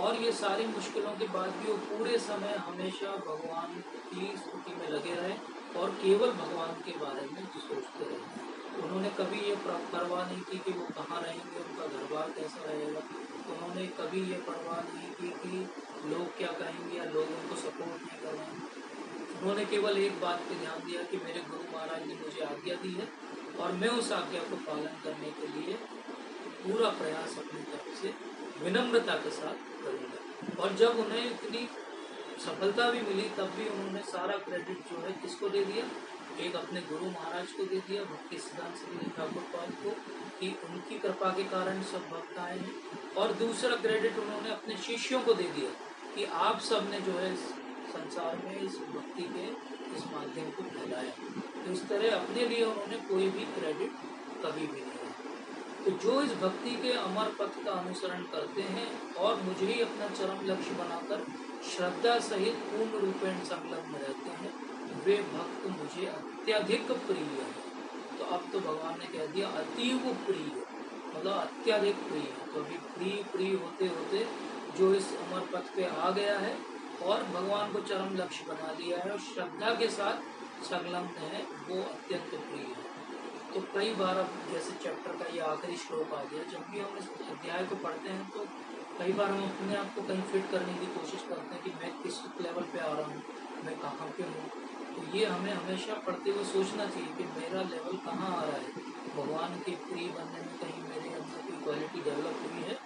और ये सारी मुश्किलों के बाद भी वो पूरे समय हमेशा भगवान की स्तुति में लगे रहे और केवल भगवान के बारे में सोचते रहे। उन्होंने कभी ये परवाह नहीं की कि वो कहाँ रहेंगे, उनका घर बार कैसा रहेगा। उन्होंने कभी ये परवाह नहीं की कि लोग क्या कहेंगे या लोग उनको सपोर्ट नहीं कर रहे हैं। उन्होंने केवल एक बात पे ध्यान दिया कि मेरे गुरु महाराज ने मुझे आज्ञा दी है और मैं उस आज्ञा को पालन करने के लिए पूरा प्रयास अपनी तरफ से विनम्रता के साथ करूँगा। और जब उन्हें इतनी सफलता भी मिली तब भी उन्होंने सारा क्रेडिट जो है किसको दे दिया? एक अपने गुरु महाराज को दे दिया, भक्ति सिद्धांत श्री ठाकुर पाद को, कि उनकी कृपा के कारण सब भक्त आए हैं। और दूसरा क्रेडिट उन्होंने अपने शिष्यों को दे दिया कि आप सब ने जो है इस संसार में इस भक्ति के इस माध्यम को फैलाया। तो इस तरह अपने लिए उन्होंने कोई भी क्रेडिट कभी भी नहीं दिया। तो जो इस भक्ति के अमर पथ का अनुसरण करते हैं और मुझे ही अपना चरम लक्ष्य बनाकर श्रद्धा सहित पूर्ण रूपेण संलग्न रहते हैं, वे भक्त मुझे अत्यधिक प्रिय है। तो अब तो भगवान ने कह दिया अतीव प्रिय, मतलब अत्यधिक प्रिय। तो अभी प्रिय होते होते जो इस अमर पथ पे आ गया है और भगवान को चरम लक्ष्य बना लिया है और श्रद्धा के साथ संलग्न है, वो अत्यंत प्रिय है। तो कई बार अब जैसे चैप्टर का ये आखिरी श्लोक आ गया, जब भी हम इस अध्याय को पढ़ते हैं तो कई बार हम अपने आप को कहीं फिट करने की कोशिश करते हैं कि मैं किस लेवल पे आ रहा हूँ, मैं कहाँ पे हूँ। तो ये हमें हमेशा पढ़ते हुए सोचना चाहिए कि मेरा लेवल कहाँ आ रहा है, भगवान के प्रिय बनने में कहीं मेरे अंदर कोई क्वालिटी डेवलप हुई है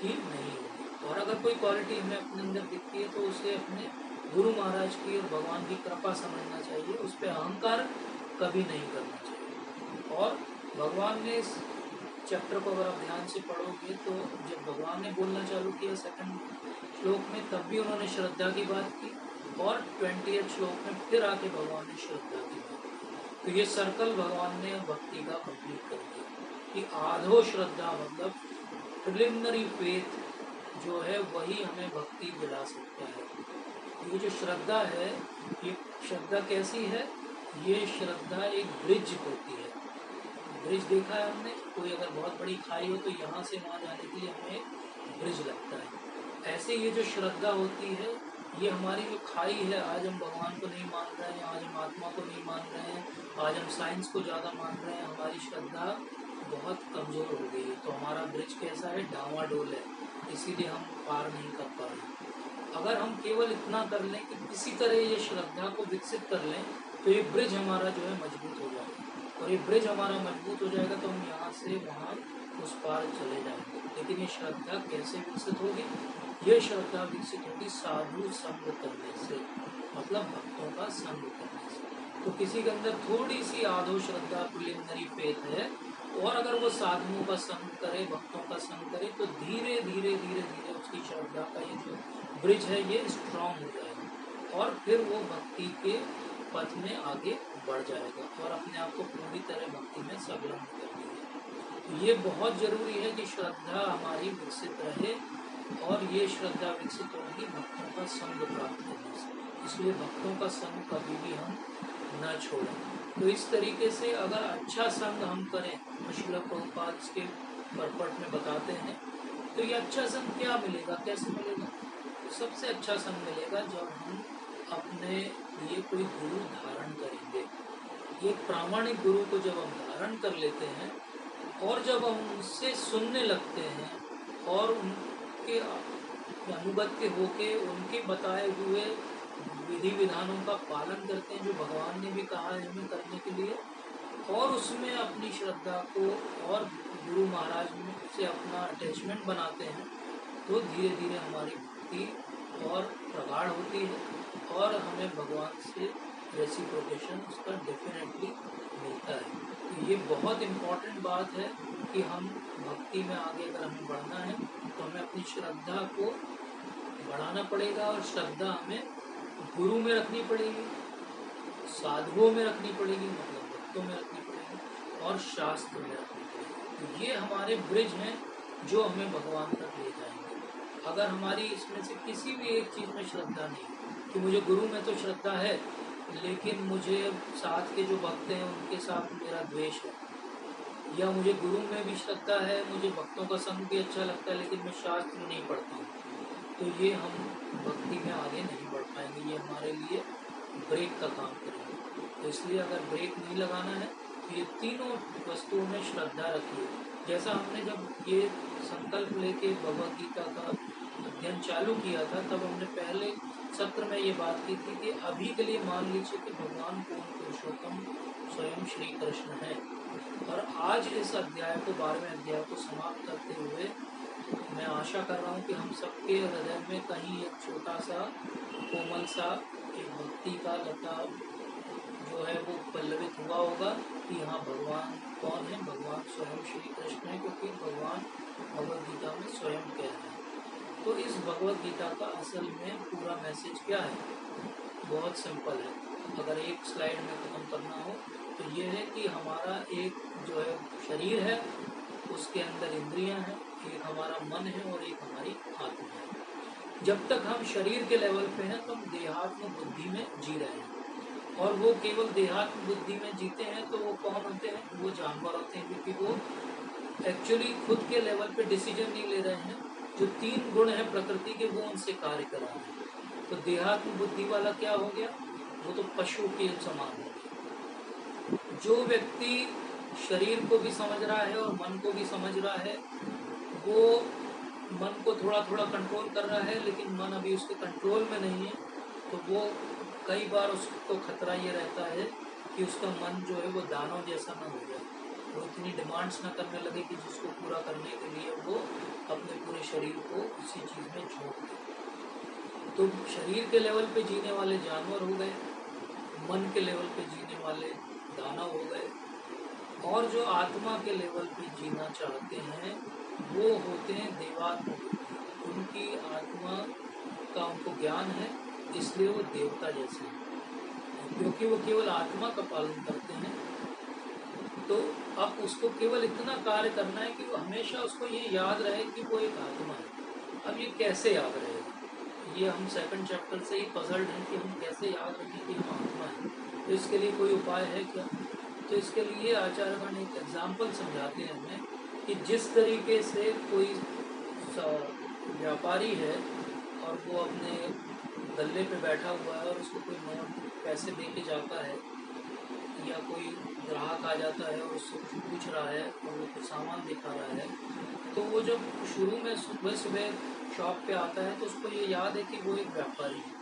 कि नहीं हुई। और अगर कोई क्वालिटी हमें अपने अंदर दिखती है तो उसे अपने गुरु महाराज की और भगवान की कृपा समझना चाहिए, उस पर अहंकार कभी नहीं करना चाहिए। और भगवान ने इस चैप्टर को अगर आप ध्यान से पढ़ोगे तो जब भगवान ने बोलना चालू किया सेकंड श्लोक में, तब भी उन्होंने श्रद्धा की बात की और 20वें श्लोक में फिर आके भगवान ने श्रद्धा की बात की। तो ये सर्कल भगवान ने भक्ति का कंप्लीट कर दिया। कि आधो श्रद्धा मतलब प्रिलिमिनरी फेथ जो है वही हमें भक्ति दिला सकता है। ये जो श्रद्धा है, ये श्रद्धा कैसी है? ये श्रद्धा एक ब्रिज होती है। ब्रिज देखा है हमने, कोई अगर बहुत बड़ी खाई हो तो यहाँ से वहाँ जाने के लिए हमें एक ब्रिज लगता है। ऐसे ये जो श्रद्धा होती है, ये हमारी जो खाई है, आज हम भगवान को नहीं मान रहे हैं, आज हम आत्मा को नहीं मान रहे हैं, आज हम साइंस को ज़्यादा मान रहे हैं, हमारी श्रद्धा बहुत कमज़ोर हो गई है। तो हमारा ब्रिज कैसा है? डावाडोल है, इसीलिए हम पार नहीं कर पा रहे। अगर हम केवल इतना कर लें कि किसी तरह ये श्रद्धा को विकसित कर लें तो ये ब्रिज हमारा जो है मजबूत हो जाएगा, और ये ब्रिज हमारा मजबूत हो जाएगा तो हम यहाँ से वहाँ उस पार चले जाएंगे। लेकिन ये श्रद्धा कैसे विकसित होगी? ये श्रद्धा विकसित होगी साधु संग करने से, मतलब भक्तों का संग करने से। तो किसी के अंदर थोड़ी सी आधो श्रद्धा प्रिलिमिनरी फेथ है, और अगर वो साधुओं का संग करे, भक्तों का संग करे, तो धीरे धीरे धीरे धीरे उसकी श्रद्धा का ये जो ब्रिज है ये स्ट्रांग हो जाएगा, और फिर वो भक्ति के पथ में आगे बढ़ जाएगा और अपने आप को पूरी तरह भक्ति में संलग्न कर देगा। तो ये बहुत जरूरी है कि श्रद्धा हमारी विकसित रहे, और ये श्रद्धा विकसित होगी भक्तों का संग प्राप्त करने से। इसलिए भक्तों का संग कभी भी हम न छोड़ें। तो इस तरीके से अगर अच्छा संग हम करें, तो श्रील प्रभुपाद इसके परपट में बताते हैं। तो ये अच्छा संग क्या मिलेगा, कैसे मिलेगा? सबसे अच्छा संग मिलेगा जब हम अपने लिए कोई गुरु धारण करेंगे। ये प्रामाणिक गुरु को जब हम धारण कर लेते हैं और जब हम उनसे सुनने लगते हैं और उनके अनुगत्य होके उनके बताए हुए विधि विधानों का पालन करते हैं, जो भगवान ने भी कहा है हमें करने के लिए, और उसमें अपनी श्रद्धा को और गुरु महाराज से अपना अटैचमेंट बनाते हैं, तो धीरे धीरे हमारी भक्ति और प्रगाढ़ होती है और हमें भगवान से रेसिप्रोकेशन उसका डेफिनेटली मिलता है। तो ये बहुत इम्पॉर्टेंट बात है कि हम भक्ति में आगे अगर हमें बढ़ना है तो हमें अपनी श्रद्धा को बढ़ाना पड़ेगा, और श्रद्धा हमें गुरु में रखनी पड़ेगी, साधुओं में रखनी पड़ेगी, मतलब भक्तों में रखनी पड़ेगी, और शास्त्र में रखनी पड़ेगी। तो ये हमारे ब्रिज हैं जो हमें भगवान तक ले जाएंगे। अगर हमारी इसमें से किसी भी एक चीज़ में श्रद्धा नहीं, कि मुझे गुरु में तो श्रद्धा है लेकिन मुझे साथ के जो भक्त हैं उनके साथ मेरा द्वेष है, या मुझे गुरु में भी श्रद्धा है, मुझे भक्तों का संग भी अच्छा लगता है लेकिन मैं शास्त्र नहीं पढ़ता हूँ, तो ये हम भक्ति में आगे नहीं बढ़ पाएंगे। ये हमारे लिए ब्रेक का काम करेंगे। तो इसलिए अगर ब्रेक नहीं लगाना है तो ये तीनों वस्तुओं में श्रद्धा रखिए। जैसा हमने जब ये संकल्प लेके भगवद गीता का अध्ययन चालू किया था, तब हमने पहले सत्र में ये बात की थी कि अभी के लिए मान लीजिए कि भगवान पूर्ण पुरुषोत्तम स्वयं श्री कृष्ण है, और आज इस अध्याय को 12वें अध्याय को समाप्त करते हुए मैं आशा कर रहा हूँ कि हम सबके हृदय में कहीं एक छोटा सा कोमल सा एक भक्ति का लता जो है वो पल्लवित हुआ होगा कि यहाँ भगवान कौन है? भगवान स्वयं श्री कृष्ण है, क्योंकि भगवान भगवद गीता में स्वयं कह रहे हैं। तो इस भगवद गीता का असल में पूरा मैसेज क्या है? बहुत सिंपल है। अगर एक स्लाइड में ख़त्म करना हो तो ये है कि हमारा एक जो है शरीर है, उसके अंदर इंद्रियां हैं, एक हमारा मन है और एक हमारी आत्मा है। जब तक हम शरीर के लेवल पे हैं तो हम देहात्म बुद्धि में जी रहे हैं, और वो केवल देहात्म बुद्धि में जीते हैं तो वो कौन होते हैं? वो जानवर होते हैं, क्योंकि वो एक्चुअली खुद के लेवल पे डिसीजन नहीं ले रहे हैं। जो 3 गुण हैं प्रकृति के वो उनसे कार्य करा रहे हैं। तो देहात्म बुद्धि वाला क्या हो गया? वो तो पशु के समान हो गया। जो व्यक्ति शरीर को भी समझ रहा है और मन को भी समझ रहा है, वो मन को थोड़ा थोड़ा कंट्रोल कर रहा है, लेकिन मन अभी उसके कंट्रोल में नहीं है, तो वो कई बार उसको खतरा ये रहता है कि उसका मन जो है वो दानव जैसा ना हो जाए, वो इतनी डिमांड्स ना करने लगे कि जिसको पूरा करने के लिए वो अपने पूरे शरीर को उसी चीज़ में झोंक दे। तो शरीर के लेवल पे जीने वाले जानवर हो गए, मन के लेवल पे जीने वाले दानव हो गए, और जो आत्मा के लेवल पे जीना चाहते हैं वो होते हैं देवात्म। उनकी आत्मा का उनको ज्ञान है, इसलिए वो देवता जैसे हैं, क्योंकि वो केवल आत्मा का पालन करते हैं। तो अब उसको केवल इतना कार्य करना है कि वो हमेशा उसको ये याद रहे कि वो एक आत्मा है। अब ये कैसे याद रहेगा, ये हम सेकंड चैप्टर से ही पजल्ड हैं कि हम कैसे याद रखें कि हम आत्मा है। तो इसके लिए कोई उपाय है क्या? तो इसके लिए आचार्यगण एक एग्जाम्पल समझाते हैं हमें कि जिस तरीके से कोई व्यापारी है और वो अपने गल्ले पे बैठा हुआ है और उसको कोई नोट पैसे दे के जाता है, या कोई ग्राहक आ जाता है और उससे कुछ पूछ रहा है और वो कुछ सामान दिखा रहा है, तो वो जब शुरू में सुबह सुबह शॉप पे आता है तो उसको ये याद है कि वो एक व्यापारी है।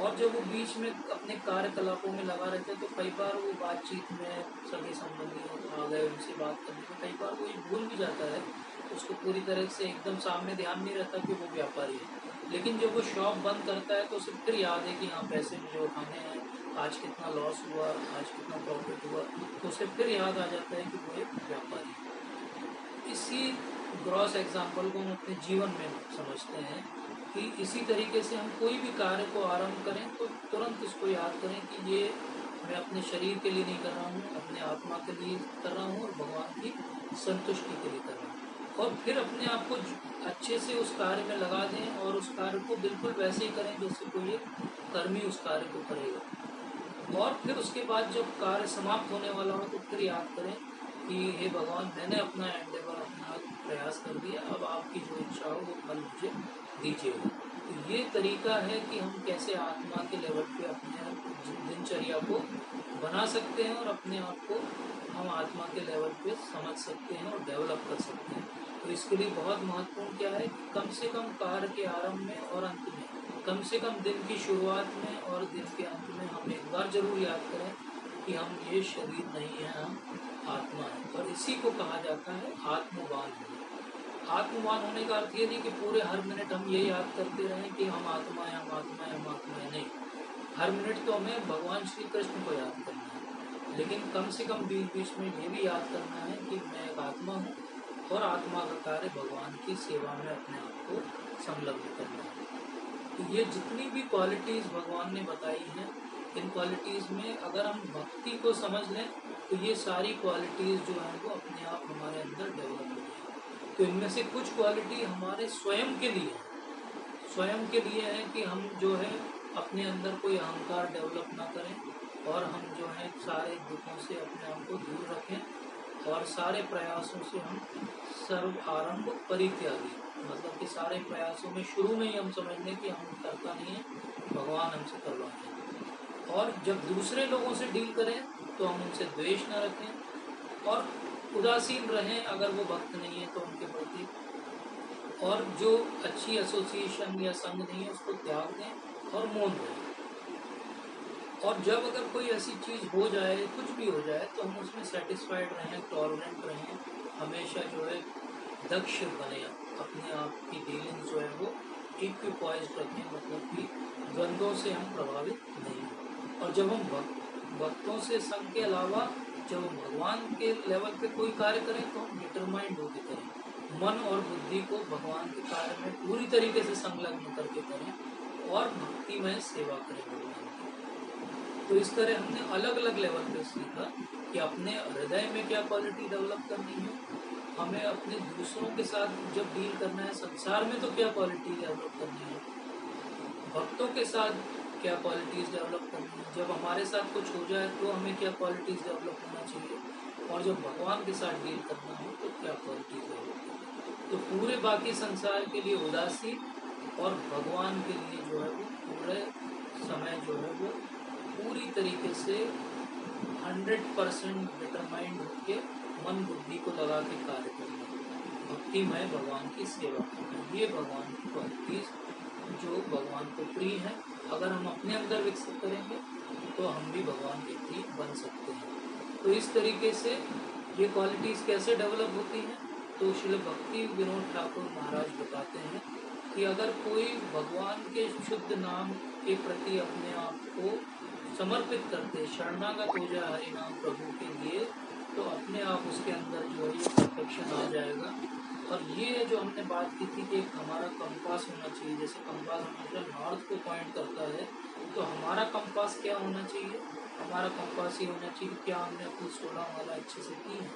और जब वो बीच में अपने कार्यकलापों में लगा रहता है तो कई बार वो बातचीत में सगे संबंधियों आ गए उनसे बात करने में कई बार वो ये भूल भी जाता है, उसको पूरी तरह से एकदम सामने ध्यान नहीं रहता कि वो व्यापारी है। लेकिन जब वो शॉप बंद करता है तो उसे फिर याद है कि हाँ पैसे मुझे उठाने हैं, आज कितना लॉस हुआ, आज कितना प्रॉफिट हुआ, तो उसे फिर याद आ जाता है कि वो एक व्यापारी है। इसी ग्रॉस एग्जाम्पल को हम अपने जीवन में समझते हैं कि इसी तरीके से हम कोई भी कार्य को आरंभ करें तो तुरंत इसको याद करें कि ये मैं अपने शरीर के लिए नहीं कर रहा हूँ, अपने आत्मा के लिए कर रहा हूँ और भगवान की संतुष्टि के लिए कर रहा हूँ। और फिर अपने आप को अच्छे से उस कार्य में लगा दें और उस कार्य को बिल्कुल वैसे ही करें जैसे कोई एक कर्मी उस कार्य को करेगा। और फिर उसके बाद जब कार्य समाप्त होने वाला हो तो फिर याद करें कि हे भगवान, मैंने अपना एंडेवर, अपना प्रयास कर दिया, अब आपकी जो इच्छा हो वो फल मुझे दीजिएगा। तो ये तरीका है कि हम कैसे आत्मा के लेवल पे अपने दिनचर्या को बना सकते हैं और अपने आप को हम आत्मा के लेवल पे समझ सकते हैं और डेवलप कर सकते हैं। तो इसके लिए बहुत महत्वपूर्ण क्या है कि कम से कम कार्य के आरंभ में और अंत में, कम से कम दिन की शुरुआत में और दिन के अंत में हम एक बार जरूर याद करें कि हम ये शरीर नहीं है, हम आत्मा है। और इसी को कहा जाता है आत्मवान होना। आत्मवान होने का अर्थ ये नहीं कि पूरे हर मिनट हम ये याद करते रहें कि हम आत्मा है, हम आत्मा है, हम आत्मा है। नहीं, हर मिनट तो हमें भगवान श्री कृष्ण को याद करना है, लेकिन कम से कम बीच बीच में ये भी याद करना है कि मैं एक आत्मा हूँ और आत्मा का कार्य भगवान की सेवा में अपने आप को संलग्न करना है। तो ये जितनी भी क्वालिटीज़ भगवान ने बताई हैं, इन क्वालिटीज़ में अगर हम भक्ति को समझ लें तो ये सारी क्वालिटीज़ जो हैं वो अपने आप हमारे अंदर डेवलप हो जाए। तो इनमें से कुछ क्वालिटी हमारे स्वयं के लिए है, स्वयं के लिए है कि हम जो है अपने अंदर कोई अहंकार डेवलप ना करें और हम जो है सारे दुखों से अपने आप को दूर रखें और सारे प्रयासों से हम सर्व आरंभ परित्यागी, मतलब कि सारे प्रयासों में शुरू में ही हम समझ लें कि हम करता नहीं है, भगवान हमसे करवाएंगे। और जब दूसरे लोगों से डील करें तो हम उनसे द्वेष न रखें और उदासीन रहें अगर वो भक्त नहीं है तो उनके प्रति, और जो अच्छी एसोसिएशन या संग नहीं है उसको त्याग दें और मौन रहें। और जब अगर कोई ऐसी चीज़ हो जाए, कुछ भी हो जाए, तो हम उसमें सेटिस्फाइड रहें, टॉलरेंट रहें, हमेशा जो है दक्ष बने, अपने आप की डीलिंग जो है वो इक्विपॉइज्ड रखें, मतलब कि द्वंद्वों से हम प्रभावित नहीं हों। और जब हम भक्तों से संग के अलावा जब हम भगवान के लेवल पे कोई कार्य करें तो हम डिटरमाइंड होकर करें, मन और बुद्धि को भगवान के कार्य में पूरी तरीके से संलग्न करके करें और भक्ति में सेवा करें भगवान की। तो इस तरह हमने अलग अलग लेवल पे सीखा कि अपने हृदय में क्या क्वालिटी डेवलप करनी है, हमें अपने दूसरों के साथ जब डील करना है संसार में तो क्या क्वालिटी डेवलप करनी है, भक्तों के साथ क्या क्वालिटीज़ डेवलप करनी है, जब हमारे साथ कुछ हो जाए तो हमें क्या क्वालिटीज़ डेवलप होना चाहिए, और जब भगवान के साथ डील करना हो तो क्या क्वालिटीज़ डेवलप करनी है। तो पूरे बाकी संसार के लिए उदासीन और भगवान के लिए जो है वो पूरे समय जो है वो पूरी तरीके से 100% डिटरमाइंड होकर मन बुद्धि को लगा के कार्य करना, भक्तिमय भगवान की सेवा करना, ये भगवान की क्वालिटीज़ जो भगवान को प्रिय है। अगर हम अपने अंदर विकसित करेंगे तो हम भी भगवान के प्रिय बन सकते हैं। तो इस तरीके से ये क्वालिटीज़ कैसे डेवलप होती हैं, तो श्रील भक्ति विनोद ठाकुर महाराज बताते हैं कि अगर कोई भगवान के शुद्ध नाम के प्रति अपने आप को समर्पित करते, शरणागत हो जाए हरि नाम प्रभु के लिए, तो अपने आप उसके अंदर जो है ये परफेक्शन आ जाएगा। और ये जो हमने बात की थी कि एक हमारा कंपास होना चाहिए, जैसे कंपास हमेशा नॉर्थ को पॉइंट करता है, तो हमारा कंपास क्या होना चाहिए, हमारा कंपास ये होना चाहिए कि क्या हमने अपनी 16 माला अच्छे से की है।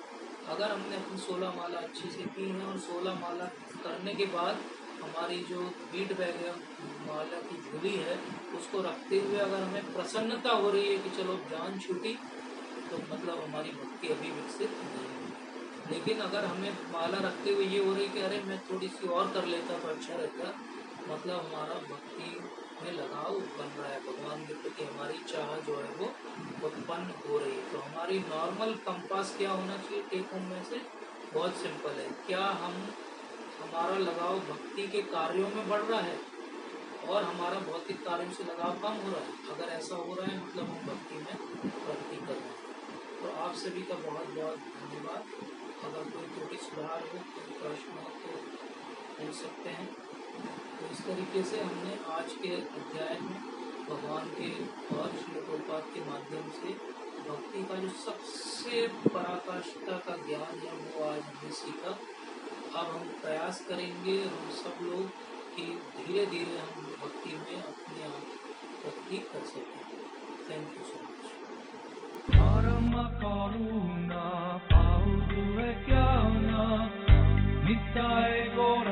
अगर हमने अपनी 16 माला अच्छे से की हैं और 16 माला करने के बाद हमारी जो बीट बैग है, माला की झोली है, उसको रखते हुए अगर हमें प्रसन्नता हो रही है कि चलो जान छूटी, तो मतलब हमारी भक्ति अभी विकसित नहीं हुई। लेकिन अगर हमें माला रखते हुए ये हो रही कि अरे मैं थोड़ी सी और कर लेता तो अच्छा रहता, मतलब हमारा भक्ति में लगाव बन रहा है, भगवान के प्रति हमारी चाह जो है वो उत्पन्न हो रही है। तो हमारी नॉर्मल कंपास क्या होना चाहिए टेक होम में से, बहुत सिंपल है, क्या हमारा लगाव भक्ति के कार्यों में बढ़ रहा है और हमारा भौतिक कार्यों से लगाव कम हो रहा है। अगर ऐसा हो रहा है मतलब हम भक्ति में प्रगति कर रहे हैं। तो आप सभी का बहुत बहुत धन्यवाद। अगर कोई त्रुटि सुधार हो, कोई प्रश्न हो तो पूछ सकते हैं। तो इस तरीके से हमने आज के अध्याय में भगवान के और श्री प्रभुपाद के माध्यम से भक्ति का जो सबसे पराकाष्ठा का ज्ञान है वो आज हमने सीखा। अब हम प्रयास करेंगे हम सब लोग कि धीरे धीरे हम भक्ति में अपने आप प्रगति कर सकें। Thank you so much. परम करुणा पाऊ क्या नित्य गौर